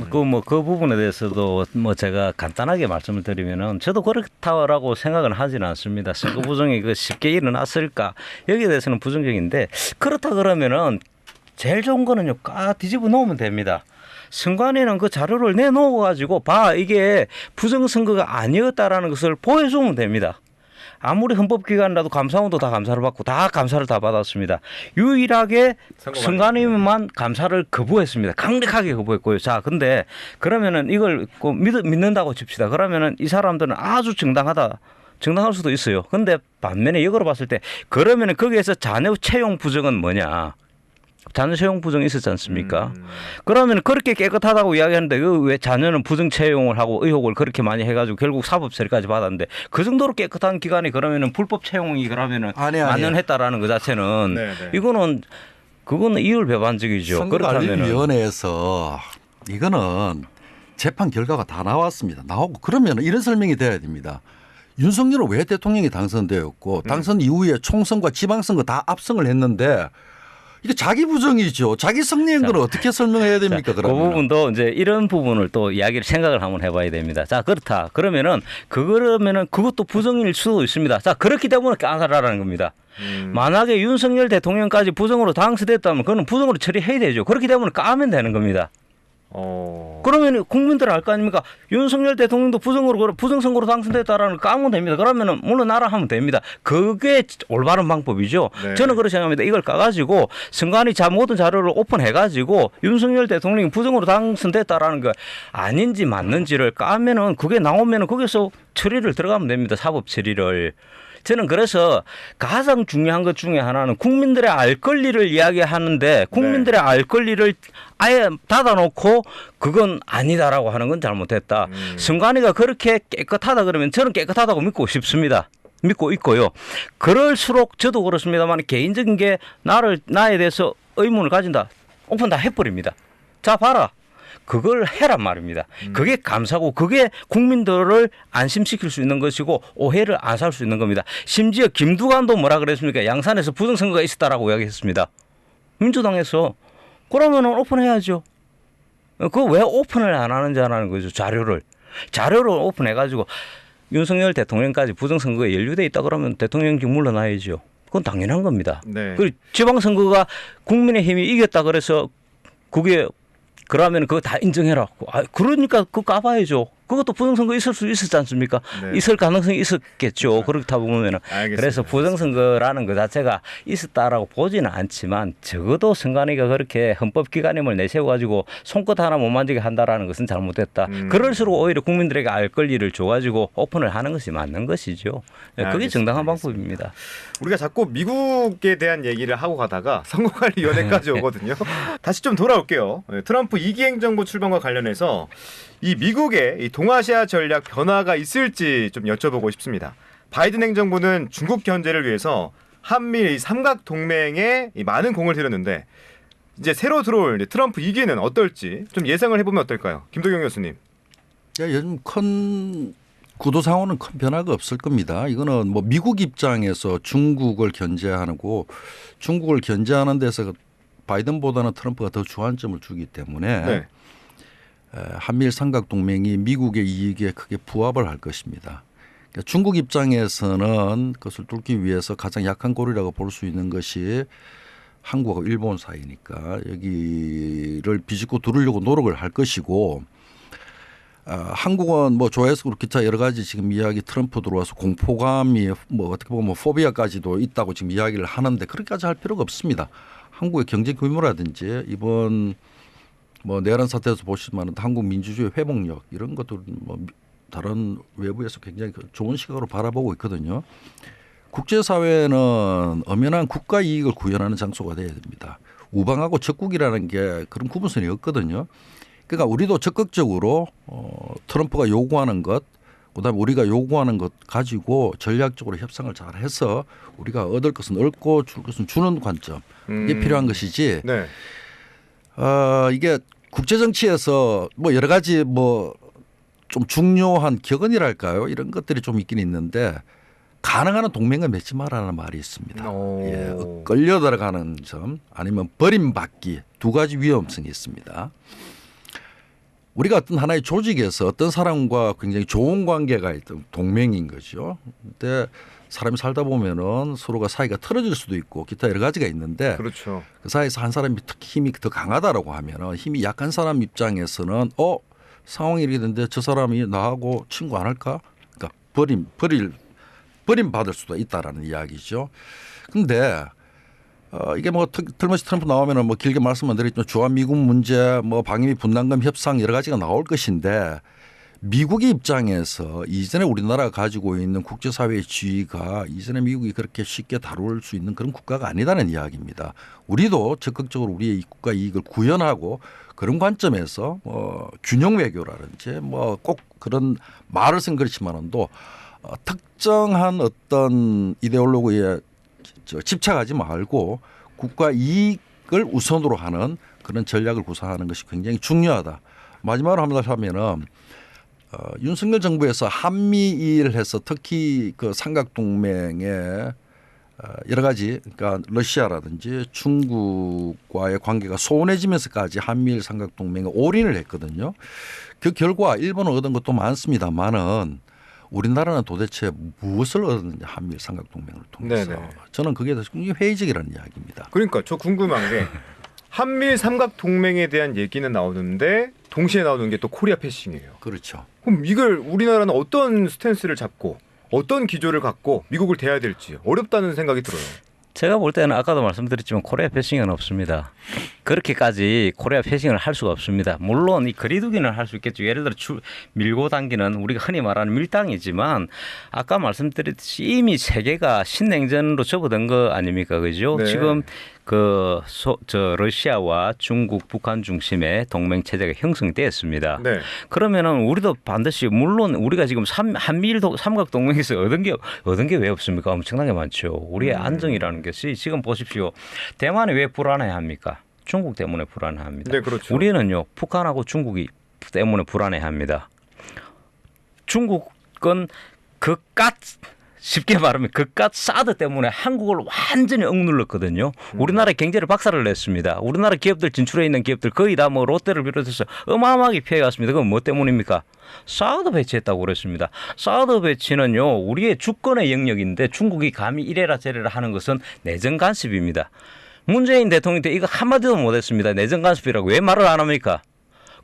그 부분에 대해서도 제가 간단하게 말씀을 드리면은 저도 그렇다라고 생각은 하지는 않습니다. 선거 부정이 쉽게 일어났을까 여기에 대해서는 부정적인데 그렇다 그러면은 제일 좋은 거는요 뒤집어 놓으면 됩니다. 선관위는 그 자료를 내놓고 가지고 이게 부정선거가 아니었다라는 것을 보여주면 됩니다. 아무리 헌법기관이라도 감사원도 다 감사를 받고 다 감사를 다 받았습니다. 유일하게 선관위만 감사를 거부했습니다. 강력하게 거부했고요. 자, 근데 그러면은 이걸 믿는다고 칩시다. 그러면은 이 사람들은 아주 정당할 수도 있어요. 근데 반면에 역으로 봤을 때 그러면은 거기에서 자녀 채용 부정은 뭐냐? 자녀 채용 부정이 있었지 않습니까? 그러면 그렇게 깨끗하다고 이야기하는데 왜 자녀는 부정 채용을 하고 의혹을 그렇게 많이 해가지고 결국 사법 처리까지 받았는데 그 정도로 깨끗한 기관이 그러면은 불법 채용이 그러면은 만연했다라는 것 자체는 그거는 이율배반적이죠. 선거관리위원회에서 이거는 재판 결과가 다 나왔습니다. 나오고 그러면 이런 설명이 돼야 됩니다. 윤석열은 왜 대통령이 당선되었고 당선 이후에 총선과 지방선거 다 압승을 했는데 이게 자기 부정이죠. 자기 승리한 걸 어떻게 설명해야 됩니까? 그 부분도 이제 이런 부분을 또 생각을 한번 해봐야 됩니다. 자, 그렇다. 그러면은 그것도 부정일 수도 있습니다. 자, 그렇기 때문에 까다라는 겁니다. 만약에 윤석열 대통령까지 부정으로 당선됐다면 그거는 부정으로 처리해야 되죠. 그렇기 때문에 까면 되는 겁니다. 그러면 국민들 알 거 아닙니까? 윤석열 대통령도 부정선거로 당선됐다라는 걸 까면 됩니다. 그러면은 물러나라 하면 됩니다. 그게 올바른 방법이죠. 네. 저는 그렇게 생각합니다. 이걸 까가지고 선관위 모든 자료를 오픈해가지고 윤석열 대통령이 부정으로 당선됐다라는 거 아닌지 맞는지를 까면은 그게 나오면은 거기서 처리를 들어가면 됩니다. 사법 처리를. 저는 그래서 가장 중요한 것 중에 하나는 국민들의 알 권리를 이야기하는데 국민들의 알 권리를 아예 닫아놓고 그건 아니다라고 하는 건 잘못했다. 선관위가 그렇게 깨끗하다 그러면 저는 깨끗하다고 믿고 싶습니다. 믿고 있고요. 그럴수록 저도 그렇습니다만 개인적인 게 나에 대해서 의문을 가진다. 오픈 다 해버립니다. 자, 봐라. 그걸 해란 말입니다. 그게 감사고 그게 국민들을 안심시킬 수 있는 것이고 오해를 안 살 수 있는 겁니다. 심지어 김두관도 뭐라 그랬습니까? 양산에서 부정선거가 있었다라고 이야기했습니다. 민주당에서. 그러면 오픈해야죠. 그거 왜 오픈을 안 하는지 하는 거죠. 자료를. 자료를 오픈해가지고 윤석열 대통령까지 부정선거에 연루돼 있다 그러면 대통령직 물러나야죠. 그건 당연한 겁니다. 네. 그리고 지방선거가 국민의힘이 이겼다 그래서 그게 그러면 그거 다 인정해라. 그러니까 그거 까봐야죠. 그것도 부정선거 있을 수 있었지 않습니까? 네. 있을 가능성이 있었겠죠. 그렇다 보면은. 알겠습니다. 그래서 부정선거라는 것 자체가 있었다라고 보지는 않지만 적어도 선관위가 그렇게 헌법기관임을 내세워가지고 손끝 하나 못 만지게 한다라는 것은 잘못됐다. 그럴수록 오히려 국민들에게 알 권리를 줘가지고 오픈을 하는 것이 맞는 것이죠. 그게 알겠습니다. 정당한 방법입니다. 우리가 자꾸 미국에 대한 얘기를 하고 가다가 선거관리위원회까지 오거든요. 다시 좀 돌아올게요. 트럼프 2기 행정부 출범과 관련해서 이 미국의 이 동아시아 전략 변화가 있을지 좀 여쭤보고 싶습니다. 바이든 행정부는 중국 견제를 위해서 한미 이 삼각 동맹에 이 많은 공을 들였는데 이제 새로 들어올 이제 트럼프 2기는 어떨지 좀 예상을 해보면 어떨까요? 김도경 교수님. 요즘 큰 구도 상황은 큰 변화가 없을 겁니다. 이거는 뭐 미국 입장에서 중국을 견제하고 중국을 견제하는 데서 바이든보다는 트럼프가 더 주안점을 주기 때문에 네. 한미일 삼각 동맹이 미국의 이익에 크게 부합을 할 것입니다. 그러니까 중국 입장에서는 그것을 뚫기 위해서 가장 약한 고리라고 볼 수 있는 것이 한국하고 일본 사이니까 여기를 비집고 두르려고 노력을 할 것이고 한국은 뭐 조회수 기타 여러 가지 지금 이야기 트럼프 들어와서 공포감이 뭐 어떻게 보면 포비아까지도 있다고 지금 이야기를 하는데 그렇게까지 할 필요가 없습니다. 한국의 경제 규모라든지 이번 뭐 내란 사태에서 보시면 한국 민주주의 회복력 이런 것도 뭐 다른 외부에서 굉장히 좋은 시각으로 바라보고 있거든요. 국제사회는 엄연한 국가 이익을 구현하는 장소가 돼야 됩니다. 우방하고 적국이라는 게 그런 구분선이 없거든요. 그러니까 우리도 적극적으로 트럼프가 요구하는 것, 그다음에 우리가 요구하는 것 가지고 전략적으로 협상을 잘해서 우리가 얻을 것은 얻고 줄 것은 주는 관점 이게 필요한 것이지. 네. 이게 국제 정치에서 뭐 여러 가지 뭐 좀 중요한 격언이랄까요? 이런 것들이 좀 있긴 있는데 가능한 동맹을 맺지 말라는 말이 있습니다. 예, 끌려 들어가는 점 아니면 버림받기 두 가지 위험성이 있습니다. 우리가 어떤 하나의 조직에서 어떤 사람과 굉장히 좋은 관계가 있던 동맹인 거죠. 근데 사람이 살다 보면은 서로가 사이가 틀어질 수도 있고 기타 여러 가지가 있는데 그렇죠. 그 사이에서 한 사람이 특히 힘이 더 강하다라고 하면은 힘이 약한 사람 입장에서는 상황이 이렇게 됐는데 저 사람이 나하고 친구 안 할까? 그러니까 버림받을 수도 있다라는 이야기죠. 근데 이게 뭐 틀림없이 트럼프 나오면은 뭐 길게 말씀만 드렸지만 주한미군 문제, 뭐 방위비 분담금 협상 여러 가지가 나올 것인데 미국의 입장에서 이전에 우리나라가 가지고 있는 국제사회의 지위가 이전에 미국이 그렇게 쉽게 다룰 수 있는 그런 국가가 아니다는 이야기입니다. 우리도 적극적으로 우리의 국가 이익을 구현하고 그런 관점에서 균형 외교라든지 뭐 꼭 그런 말을 쓴 그렇지만도 특정한 어떤 이데올로기에 집착하지 말고 국가 이익을 우선으로 하는 그런 전략을 구사하는 것이 굉장히 중요하다. 마지막으로 한마디 하면은 윤석열 정부에서 한미일 해서 특히 그 삼각동맹에 여러 가지 그러니까 러시아라든지 중국과의 관계가 소원해지면서까지 한미일 삼각동맹에 올인을 했거든요. 그 결과 일본은 얻은 것도 많습니다만은 우리나라는 도대체 무엇을 얻었느냐 한미일 삼각동맹을 통해서. 네네. 저는 그게 굉장히 회의적이라는 이야기입니다. 그러니까 저 궁금한 게 한미일 삼각 동맹에 대한 얘기는 나오는데 동시에 나오는 게 또 코리아 패싱이에요. 그렇죠. 그럼 이걸 우리나라는 어떤 스탠스를 잡고 어떤 기조를 갖고 미국을 대해야 될지 어렵다는 생각이 들어요. 제가 볼 때는 아까도 말씀드렸지만 코리아 패싱은 없습니다. 그렇게까지 코리아 패싱을 할 수가 없습니다. 물론 이 거리두기는 할 수 있겠죠. 예를 들어 밀고 당기는 우리가 흔히 말하는 밀당이지만 아까 말씀드렸듯이 이미 세계가 신냉전으로 접어든 거 아닙니까, 그죠? 네. 지금 러시아와 중국, 북한 중심의 동맹 체제가 형성되었습니다. 네. 그러면은 우리도 반드시 물론 우리가 지금 한미일 삼각 동맹에서 얻은 게 왜 없습니까? 엄청나게 많죠. 우리의 안정이라는 것이 지금 보십시오. 대만이 왜 불안해합니까? 중국 때문에 불안해합니다. 네, 그렇죠. 우리는요 북한하고 중국이 때문에 불안해합니다. 중국은 쉽게 말하면 그깟 사드 때문에 한국을 완전히 억눌렀거든요. 우리나라 경제를 박살을 냈습니다. 우리나라 기업들 진출해 있는 기업들 거의 다 뭐 롯데를 비롯해서 어마어마하게 피해갔습니다. 그건 뭐 때문입니까? 사드 배치했다고 그랬습니다. 사드 배치는요, 우리의 주권의 영역인데 중국이 감히 이래라 저래라 하는 것은 내정 간섭입니다. 문재인 대통령 때 이거 한마디도 못했습니다. 내정 간섭이라고 왜 말을 안 합니까?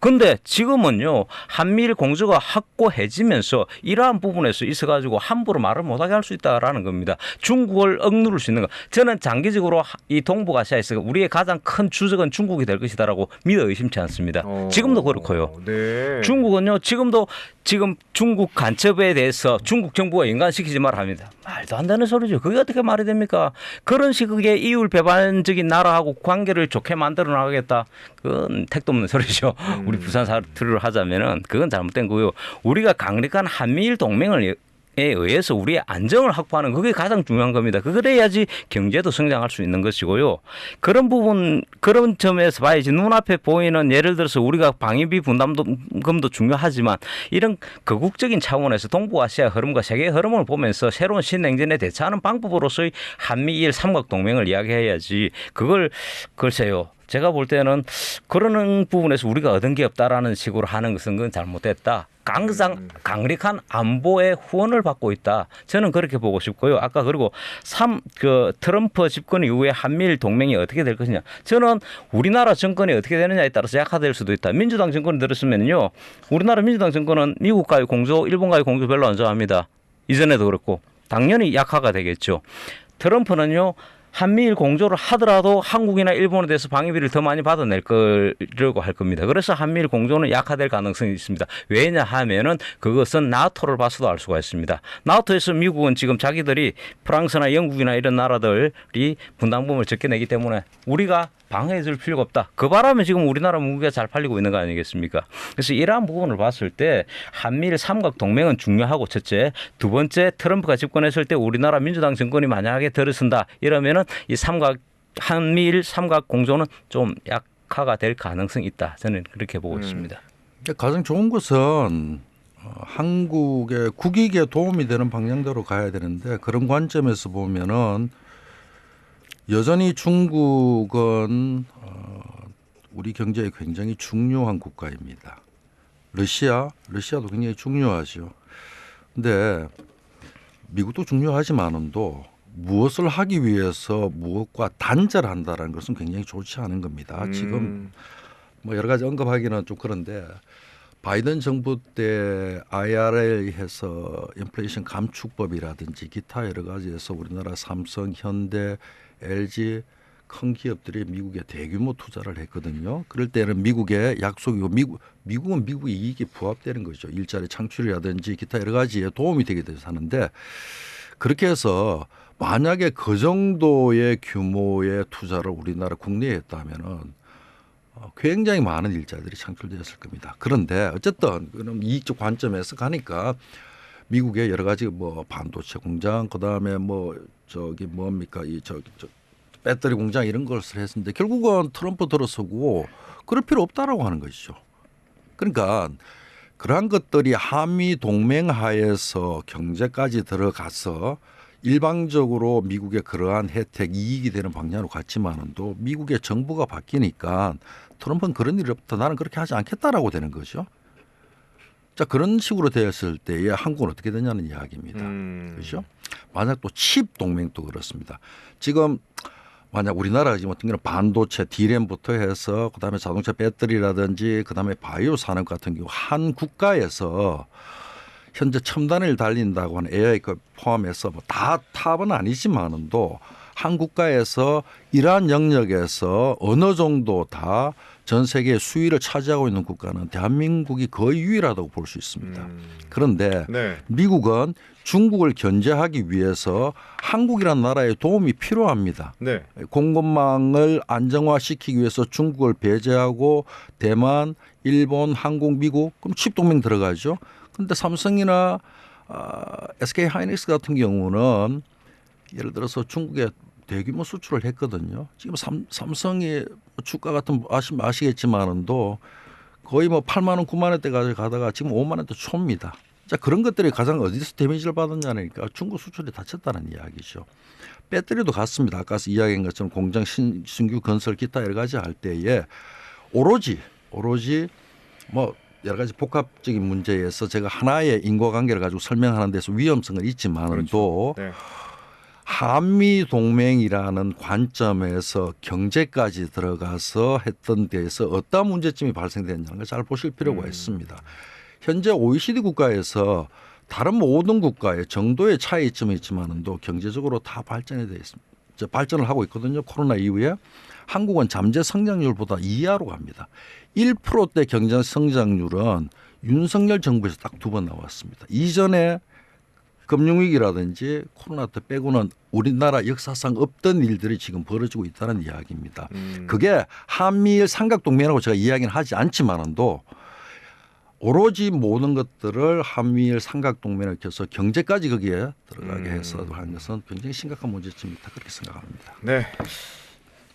근데 지금은요, 한미일 공조가 확고해지면서 이러한 부분에서 있어가지고 함부로 말을 못하게 할 수 있다라는 겁니다. 중국을 억누를 수 있는 거. 저는 장기적으로 이 동북아시아에서 우리의 가장 큰 주적은 중국이 될 것이다라고 믿어 의심치 않습니다. 지금도 그렇고요. 네. 중국은요, 지금 중국 간첩에 대해서 중국 정부가 연관시키지 말아 합니다. 말도 안 되는 소리죠. 그게 어떻게 말이 됩니까? 그런 식의 이율 배반적인 나라하고 관계를 좋게 만들어 나가겠다. 그건 택도 없는 소리죠. 우리 부산 사투리를 하자면은 그건 잘못된 거고요. 우리가 강력한 한미일 동맹을 의해서 우리의 안정을 확보하는 그게 가장 중요한 겁니다. 그래야지 경제도 성장할 수 있는 것이고요. 그런 부분, 그런 점에서 봐야지 눈앞에 보이는 예를 들어서 우리가 방위비 분담금도 중요하지만 이런 거국적인 차원에서 동북아시아 흐름과 세계의 흐름을 보면서 새로운 신냉전에 대처하는 방법으로서의 한미일 삼각동맹을 이야기해야지 그걸 글쎄요. 제가 볼 때는 그러는 부분에서 우리가 얻은 게 없다라는 식으로 하는 것은 그건 잘못됐다. 강력한 안보의 후원을 받고 있다. 저는 그렇게 보고 싶고요. 아까 그리고 트럼프 집권 이후에 한미일 동맹이 어떻게 될 것이냐. 저는 우리나라 정권이 어떻게 되느냐에 따라서 약화될 수도 있다. 민주당 정권이 들었으면요. 우리나라 민주당 정권은 미국과의 공조, 일본과의 공조 별로 안 좋아합니다. 이전에도 그렇고 당연히 약화가 되겠죠. 트럼프는요. 한미일 공조를 하더라도 한국이나 일본에 대해서 방위비를 더 많이 받아낼 거라고 할 겁니다. 그래서 한미일 공조는 약화될 가능성이 있습니다. 왜냐하면은 그것은 나토를 봐서도 알 수가 있습니다. 나토에서 미국은 지금 자기들이 프랑스나 영국이나 이런 나라들이 분담금을 적게 내기 때문에 우리가 방해해 줄 필요가 없다. 그 바람에 지금 우리나라 무기가 잘 팔리고 있는 거 아니겠습니까? 그래서 이러한 부분을 봤을 때 한미일 삼각 동맹은 중요하고 첫째, 두 번째 트럼프가 집권했을 때 우리나라 민주당 정권이 만약에 들어선다 이러면은 이 한미일 삼각 공조는 좀 약화가 될 가능성이 있다. 저는 그렇게 보고 있습니다. 가장 좋은 것은 한국의 국익에 도움이 되는 방향대로 가야 되는데 그런 관점에서 보면은 여전히 중국은 우리 경제에 굉장히 중요한 국가입니다. 러시아도 굉장히 중요하죠. 근데 미국도 중요하지만도 무엇을 하기 위해서 무엇과 단절한다라는 것은 굉장히 좋지 않은 겁니다. 지금 뭐 여러 가지 언급하기는 좀 그런데 바이든 정부 때 IRA 해서 인플레이션 감축법이라든지 기타 여러 가지에서 우리나라 삼성, 현대, LG 큰 기업들이 미국에 대규모 투자를 했거든요. 그럴 때는 미국의 약속이고 미국은 미국의 이익이 부합되는 거죠. 일자리 창출이라든지 기타 여러 가지에 도움이 되게 돼서 하는데 그렇게 해서 만약에 그 정도의 규모의 투자를 우리나라 국내에 했다면은 굉장히 많은 일자리들이 창출되었을 겁니다. 그런데 어쨌든 그럼 이익적 관점에서 가니까 미국의 여러 가지 뭐 반도체 공장 그다음에 뭐 배터리 공장 이런 것을 했는데 결국은 트럼프 들어서고 그럴 필요 없다라고 하는 것이죠. 그러니까 그러한 것들이 한미 동맹 하에서 경제까지 들어가서 일방적으로 미국의 그러한 혜택 이익이 되는 방향으로 갔지만도 미국의 정부가 바뀌니까 트럼프는 그런 일이 없다. 나는 그렇게 하지 않겠다라고 되는 거죠. 자, 그런 식으로 되었을 때에 한국은 어떻게 되냐는 이야기입니다. 그렇죠? 만약 또 칩 동맹도 그렇습니다. 지금 만약 우리나라가 지금 어떤 경우는 반도체 D램부터 해서 그다음에 자동차 배터리라든지 그다음에 바이오 산업 같은 경우 한 국가에서 현재 첨단을 달린다고 하는 AI 포함해서 뭐 다 탑은 아니지만도 한 국가에서 이러한 영역에서 어느 정도 다 전 세계의 수위를 차지하고 있는 국가는 대한민국이 거의 유일하다고 볼 수 있습니다. 그런데 네. 미국은 중국을 견제하기 위해서 한국이라는 나라의 도움이 필요합니다. 네. 공급망을 안정화시키기 위해서 중국을 배제하고 대만, 일본, 한국, 미국 그럼 칩 동맹 들어가죠. 그런데 삼성이나 SK 하이닉스 같은 경우는 예를 들어서 중국에 대규모 수출을 했거든요. 지금 삼성이 주가 같은 아시겠지만도 거의 뭐 8만 원, 9만 원대 가다가 지금 5만 원대 초입니다. 자, 그런 것들이 가장 어디서 데미지를 받았냐니까 중국 수출이 닫혔다는 이야기죠. 배터리도 같습니다. 아까 이야기한 것처럼 공장 신규 건설 기타 여러 가지 할 때에 오로지 뭐 여러 가지 복합적인 문제에서 제가 하나의 인과관계를 가지고 설명하는 데서 위험성은 있지만 또 네. 한미 동맹이라는 관점에서 경제까지 들어가서 했던 데에서 어떤 문제점이 발생됐냐는 걸 잘 보실 필요가 있습니다. 현재 OECD 국가에서 다른 모든 국가의 정도의 차이점이 있지만도 경제적으로 다 발전이 돼 있습니다. 발전을 하고 있거든요. 코로나 이후에 한국은 잠재 성장률보다 이하로 갑니다. 1%대 경제 성장률은 윤석열 정부에서 딱 2번 나왔습니다. 이전에 금융위기라든지 코로나 때 빼고는 우리나라 역사상 없던 일들이 지금 벌어지고 있다는 이야기입니다. 그게 한미일 삼각동맹이라고 제가 이야기는 하지 않지만도 오로지 모든 것들을 한미일 삼각동맹을 켜서 경제까지 거기에 들어가게 해서 하는 것은 굉장히 심각한 문제점이 있다 그렇게 생각합니다. 네.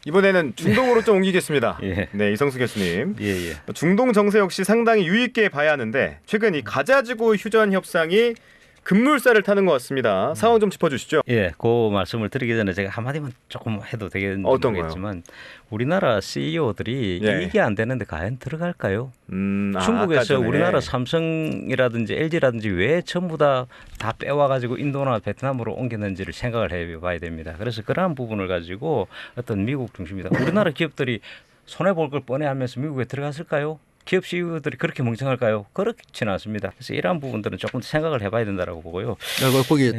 이번에는 중동으로 좀 옮기겠습니다. 예. 네, 이성수 교수님. 예. 중동 정세 역시 상당히 유의있게 봐야 하는데 최근 이 가자지구 휴전 협상이 급물살을 타는 것 같습니다. 상황 좀 짚어주시죠. 예, 그 말씀을 드리기 전에 제가 한마디만 조금 해도 되겠는지 어떤 모르겠지만 우리나라 CEO들이 예. 이게 안 되는데 과연 들어갈까요? 아까 중국에서 전에. 우리나라 삼성이라든지 LG라든지 왜 전부 다 빼와가지고 인도나 베트남으로 옮겼는지를 생각을 해봐야 됩니다. 그래서 그러한 부분을 가지고 어떤 미국 중심이다. 우리나라 기업들이 손해볼 걸 뻔해하면서 미국에 들어갔을까요? 기업 CEO들이 그렇게 멍청할까요? 그렇지는 않습니다. 그래서 이러한 부분들은 조금 생각을 해봐야 된다고 보고요. 거기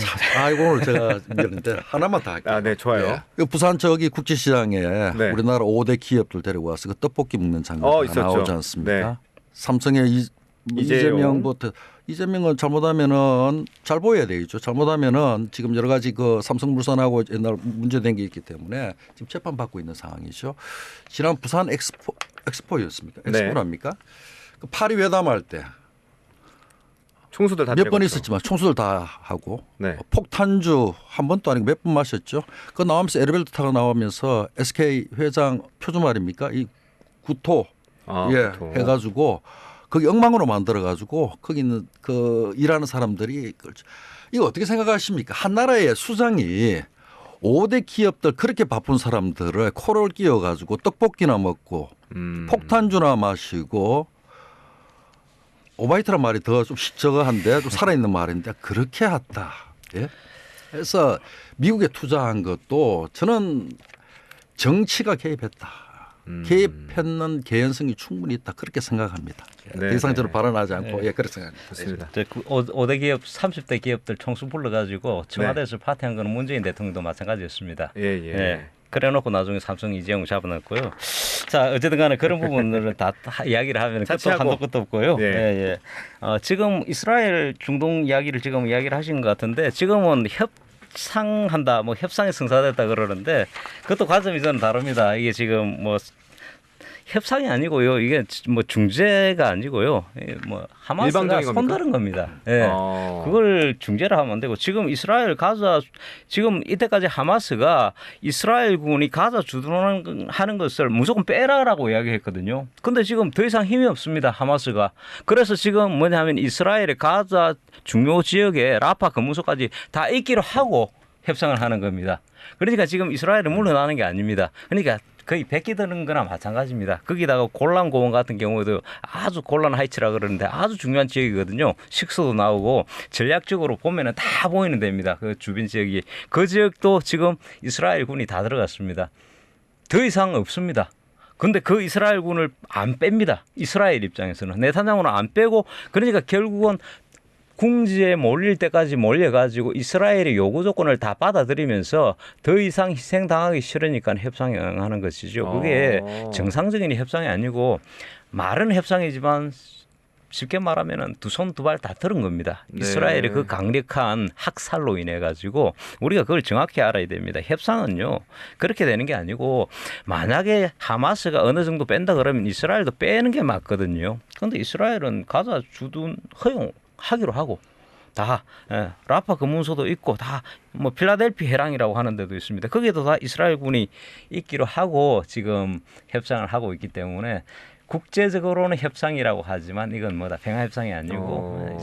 오늘 제가 이제 하나만 더 할게요. 네, 좋아요. 그 부산 저기 국제시장에 네. 우리나라 5대 기업들 데리고 와서 그 떡볶이 먹는 장면 있었죠. 나오지 않습니까? 네. 삼성의 이재명부터 이재명은 잘못하면은 잘 보여야 되겠죠. 잘못하면은 지금 여러 가지 그 삼성물산하고 옛날 문제된 게 있기 때문에 지금 재판 받고 있는 상황이죠. 지난 부산 엑스포였습니까? 엑스포랍니까? 그 파리 회담할 때 총수들 다 몇 번 데려갔죠. 있었지만 총수들 다 하고 네. 폭탄주 한 번도 아니고 몇 번 마셨죠. 그 나오면서 엘리베이터 타고 나오면서 SK 회장 표주 말입니까? 이 구토 구토. 해가지고 거기 엉망으로 만들어가지고 거기 있는 그 일하는 사람들이 이거 어떻게 생각하십니까? 한 나라의 수장이 5대 기업들 그렇게 바쁜 사람들을 코를 끼워가지고 떡볶이나 먹고 폭탄주나 마시고 오바이트란 말이 더 좀 저거한데 좀 살아있는 말인데 그렇게 했다. 예? 그래서 미국에 투자한 것도 저는 정치가 개입했다. 개입했는 개연성이 충분히 있다. 그렇게 생각합니다. 네, 더 이상 저는 네. 발언하지 않고 네. 그렇게 생각합니다. 좋습니다. 5대 기업, 30대 기업들 총수 불러가지고 청와대에서 파티한 거는 문재인 대통령도 마찬가지였습니다. 예. 그래놓고 나중에 삼성 이재용 잡아놨고요. 자, 어쨌든 간에 그런 부분들은 다 이야기를 하면 끝도 자취하고. 한도 끝도 없고요. 예. 지금 이스라엘 중동 이야기를 지금 이야기를 하신 것 같은데 지금은 협상한다, 뭐 협상이 성사됐다 그러는데 그것도 관점이 저는 다릅니다. 이게 지금 뭐 협상이 아니고요. 이게 뭐 중재가 아니고요. 뭐 하마스가 일방적인 겁니까? 손다른 겁니다. 예. 아. 그걸 중재를 하면 안 되고 지금 이스라엘 가자 지금 이때까지 하마스가 이스라엘군이 가자 주둔하는 것을 무조건 빼라라고 이야기했거든요. 근데 지금 더 이상 힘이 없습니다. 하마스가. 그래서 지금 뭐냐면 이스라엘의 가자 중요 지역에 라파 검문소까지 다 있기로 하고 협상을 하는 겁니다. 그러니까 지금 이스라엘은 물러나는 게 아닙니다. 그러니까 거의 베끼 드는 거나 마찬가지입니다. 거기다가 골란 고원 같은 경우에도 아주 골란 하이츠라 그러는데 아주 중요한 지역이거든요. 식수도 나오고 전략적으로 보면은 다 보이는 데입니다. 그 주변 지역이. 그 지역도 지금 이스라엘 군이 다 들어갔습니다. 더 이상 없습니다. 근데 그 이스라엘군을 안 뺍니다. 이스라엘 입장에서는. 네타냐후는 안 빼고 그러니까 결국은 궁지에 몰릴 때까지 몰려가지고 이스라엘의 요구 조건을 다 받아들이면서 더 이상 희생당하기 싫으니까 협상에 응하는 것이죠. 그게 정상적인 협상이 아니고 말은 협상이지만 쉽게 말하면 두 손 두 발 다 들은 겁니다. 네. 이스라엘의 그 강력한 학살로 인해 가지고 우리가 그걸 정확히 알아야 됩니다. 협상은요 그렇게 되는 게 아니고 만약에 하마스가 어느 정도 뺀다 그러면 이스라엘도 빼는 게 맞거든요. 그런데 이스라엘은 가자 주둔 허용하기로 하고 다 라파 검문소도 있고 다 뭐 필라델피 해랑이라고 하는 데도 있습니다. 거기에도 다 이스라엘군이 있기로 하고 지금 협상을 하고 있기 때문에 국제적으로는 협상이라고 하지만 이건 뭐다 평화 협상이 아니고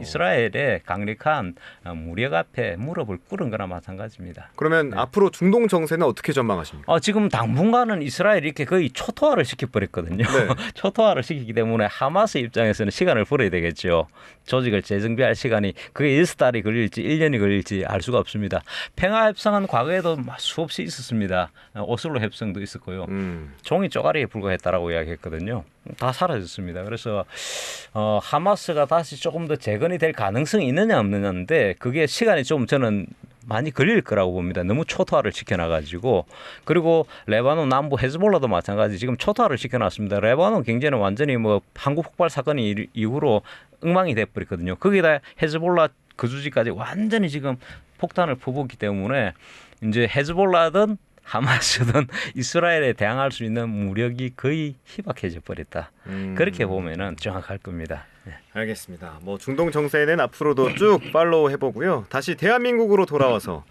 이스라엘의 강력한 무력 앞에 무릎을 꿇은 거나 마찬가지입니다. 그러면 앞으로 중동 정세는 어떻게 전망하십니까? 지금 당분간은 이스라엘이 이렇게 거의 초토화를 시켜버렸거든요. 네. 초토화를 시키기 때문에 하마스 입장에서는 시간을 벌어야 되겠죠. 조직을 재정비할 시간이 그게 1달이 걸릴지 1년이 걸릴지 알 수가 없습니다. 평화 협상은 과거에도 수없이 있었습니다. 오슬로 협상도 있었고요. 종이 쪼가리에 불과했다라고 이야기했거든요. 다 사라졌습니다. 그래서 하마스가 다시 조금 더 재건이 될 가능성이 있느냐 없느냐인데 그게 시간이 좀 저는 많이 걸릴 거라고 봅니다. 너무 초토화를 시켜놔가지고. 그리고 레바논 남부 헤즈볼라도 마찬가지 지금 초토화를 시켜놨습니다. 레바논 경제는 완전히 뭐 한국 폭발 사건이 이후로 엉망이 돼버렸거든요. 거기다 헤즈볼라 거주지까지 완전히 지금 폭탄을 퍼붓기 때문에 이제 헤즈볼라든 하마스든 이스라엘에 대항할 수 있는 무력이 거의 희박해져 버렸다. 그렇게 보면은 정확할 겁니다. 네. 알겠습니다. 뭐 중동 정세는 앞으로도 쭉 팔로우 해보고요. 다시 대한민국으로 돌아와서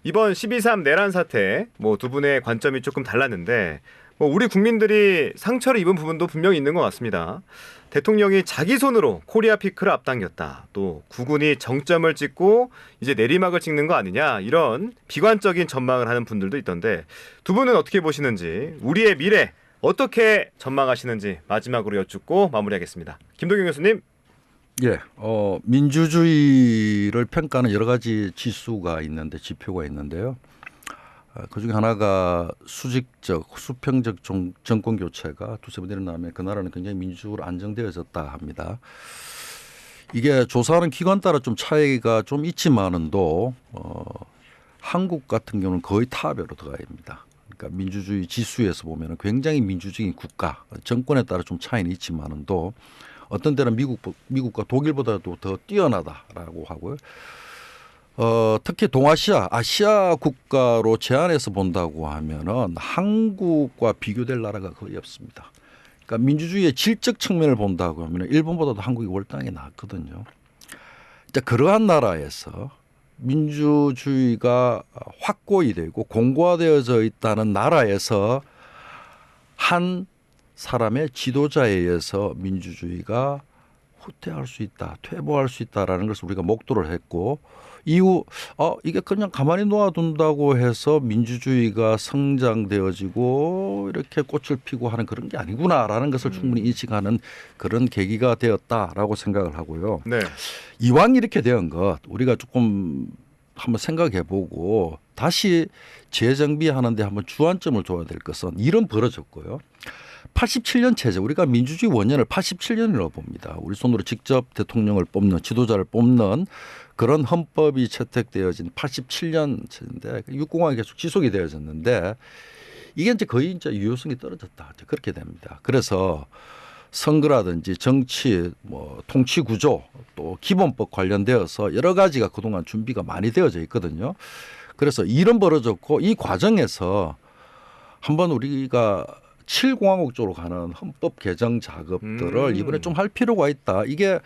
이번 12.3 내란 사태 뭐 두 분의 관점이 조금 달랐는데 뭐 우리 국민들이 상처를 입은 부분도 분명히 있는 것 같습니다. 대통령이 자기 손으로 코리아 피크를 앞당겼다. 또 국군이 정점을 찍고 이제 내리막을 찍는 거 아니냐. 이런 비관적인 전망을 하는 분들도 있던데 두 분은 어떻게 보시는지 우리의 미래 어떻게 전망하시는지 마지막으로 여쭙고 마무리하겠습니다. 김동경 교수님. 예, 민주주의를 평가하는 여러 가지 지수가 있는데 지표가 있는데요. 그중에 하나가 수직적, 수평적 정권 교체가 두세 번 일어나면 그 나라는 굉장히 민주적으로 안정되어졌다 합니다. 이게 조사하는 기관 따라 좀 차이가 좀 있지만은도 한국 같은 경우는 거의 탑으로 들어가 있습니다. 그러니까 민주주의 지수에서 보면은 굉장히 민주적인 국가, 정권에 따라 좀 차이는 있지만은도 어떤 때는 미국과 독일보다도 더 뛰어나다라고 하고요. 특히 동아시아, 아시아 국가로 제한해서 본다고 하면은 한국과 비교될 나라가 거의 없습니다. 그러니까 민주주의의 질적 측면을 본다고 하면 일본보다도 한국이 월등하게 낫거든요. 자, 그러한 나라에서 민주주의가 확고히 되고 공고화되어져 있다는 나라에서 한 사람의 지도자에 의해서 민주주의가 후퇴할 수 있다, 퇴보할 수 있다라는 것을 우리가 목도를 했고 이후 이게 그냥 가만히 놓아둔다고 해서 민주주의가 성장되어지고 이렇게 꽃을 피고 하는 그런 게 아니구나라는 것을 충분히 인식하는 그런 계기가 되었다라고 생각을 하고요. 네. 이왕 이렇게 된 것 우리가 조금 한번 생각해보고 다시 재정비하는 데 한번 주안점을 둬야 될 것은 이런 벌어졌고요. 87년 체제 우리가 민주주의 원년을 87년이라고 봅니다. 우리 손으로 직접 대통령을 뽑는 지도자를 뽑는 그런 헌법이 채택되어진 87년 체제인데 육공화가 계속 지속이 되어졌는데 이게 이제 거의 이제 유효성이 떨어졌다. 그렇게 됩니다. 그래서 선거라든지 정치, 뭐 통치 구조 또 기본법 관련되어서 여러 가지가 그동안 준비가 많이 되어져 있거든요. 그래서 이런 벌어졌고 이 과정에서 한번 우리가 7공화국 쪽으로 가는 헌법 개정 작업들을 이번에 좀 할 필요가 있다. 이게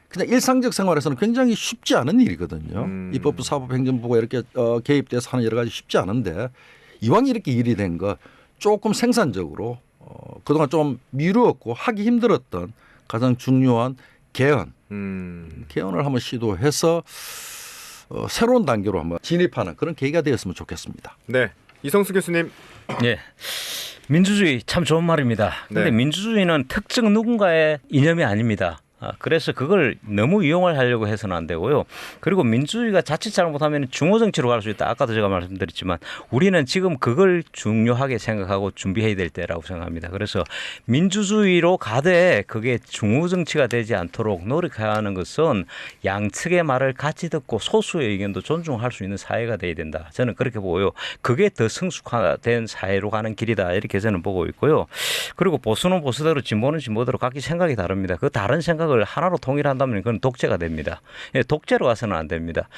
그냥 일상적 생활에서는 굉장히 쉽지 않은 일이거든요. 입법부, 사법, 행정부가 이렇게 개입돼서 하는 여러 가지 쉽지 않은데 이왕 이렇게 일이 된 거 조금 생산적으로 그동안 좀 미루었고 하기 힘들었던 가장 중요한 개헌, 개헌을 한번 시도해서 새로운 단계로 한번 진입하는 그런 계기가 되었으면 좋겠습니다. 네, 이성수 교수님. 예. 민주주의 참 좋은 말입니다. 그런데 네. 민주주의는 특정 누군가의 이념이 아닙니다. 그래서 그걸 너무 이용을 하려고 해서는 안 되고요. 그리고 민주주의가 자칫 잘못하면 중호 정치로 갈 수 있다. 아까도 제가 말씀드렸지만 우리는 지금 그걸 중요하게 생각하고 준비해야 될 때라고 생각합니다. 그래서 민주주의로 가되 그게 중호 정치가 되지 않도록 노력해야 하는 것은 양측의 말을 같이 듣고 소수의 의견도 존중할 수 있는 사회가 돼야 된다. 저는 그렇게 보고요. 그게 더 성숙화된 사회로 가는 길이다. 이렇게 저는 보고 있고요. 그리고 보수는 보수대로 진보는 진보대로 각기 생각이 다릅니다. 그 다른 생각을 하나로 통일한다면 그건 독재가 됩니다. 독재로 가서는 안 됩니다.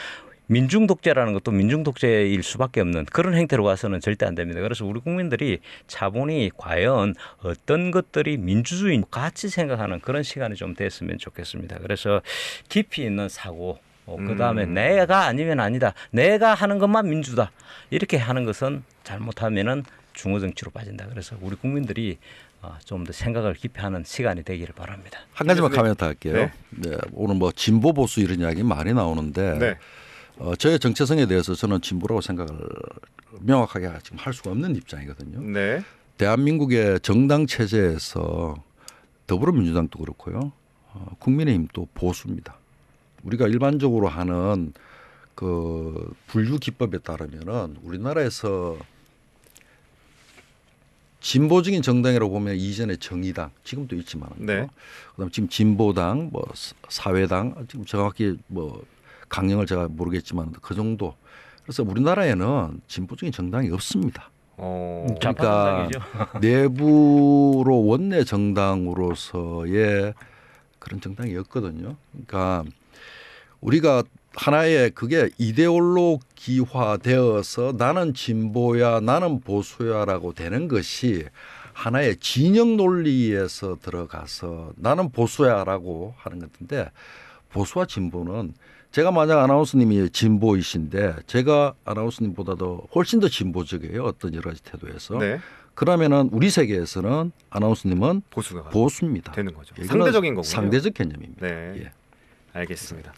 민중 독재라는 것도 민중 독재일 수밖에 없는 그런 행태로 가서는 절대 안 됩니다. 그래서 우리 국민들이 차분히 과연 어떤 것들이 민주주의 같이 생각하는 그런 시간이 좀 됐으면 좋겠습니다. 그래서 깊이 있는 사고, 그다음에 내가 아니면 아니다. 내가 하는 것만 민주다. 이렇게 하는 것은 잘못하면은 중호 정치로 빠진다. 그래서 우리 국민들이 좀 더 생각을 깊이 하는 시간이 되기를 바랍니다. 한 가지만 교수님. 코멘트 할게요. 네. 네, 오늘 뭐 진보 보수 이런 이야기 많이 나오는데 네. 저의 정체성에 대해서 저는 진보라고 생각을 명확하게 지금 할 수가 없는 입장이거든요. 네. 대한민국의 정당 체제에서 더불어민주당도 그렇고요. 국민의힘도 보수입니다. 우리가 일반적으로 하는 그 분류 기법에 따르면은 우리나라에서 진보적인 정당이라고 보면 이전에 정의당 지금도 있지만 네. 그다음 지금 진보당 뭐 사회당 지금 정확히 뭐 강령을 제가 모르겠지만 그 정도. 그래서 우리나라에는 진보적인 정당이 없습니다. 그러니까 좌파정당이죠. 내부로 원내 정당으로서의 그런 정당이 없거든요. 그러니까 우리가 하나의 그게 이데올로기화되어서 나는 진보야 나는 보수야라고 되는 것이 하나의 진영 논리에서 들어가서 나는 보수야라고 하는 건데 보수와 진보는 제가 만약 아나운서님이 진보이신데 제가 아나운서님보다도 훨씬 더 진보적이에요. 어떤 여러 가지 태도에서. 네. 그러면은 우리 세계에서는 아나운서님은 보수가 보수입니다. 되는 거죠. 이거는 상대적인 거군요. 상대적 개념입니다. 네. 예. 알겠습니다.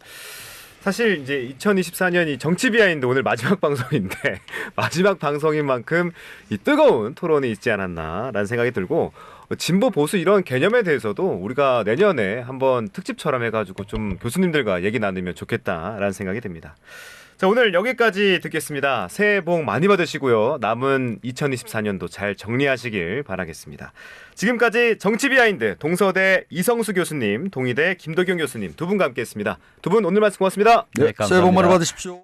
사실 이제 2024년이 정치 비하인드 오늘 마지막 방송인데 마지막 방송인 만큼 이 뜨거운 토론이 있지 않았나라는 생각이 들고 진보 보수 이런 개념에 대해서도 우리가 내년에 한번 특집처럼 해가지고 좀 교수님들과 얘기 나누면 좋겠다라는 생각이 듭니다. 자, 오늘 여기까지 듣겠습니다. 새해 복 많이 받으시고요. 남은 2024년도 잘 정리하시길 바라겠습니다. 지금까지 정치 비하인드 동서대 이성수 교수님, 동의대 김도경 교수님 두 분과 함께했습니다. 두 분 오늘 말씀 고맙습니다. 네, 새해 복 많이 받으십시오.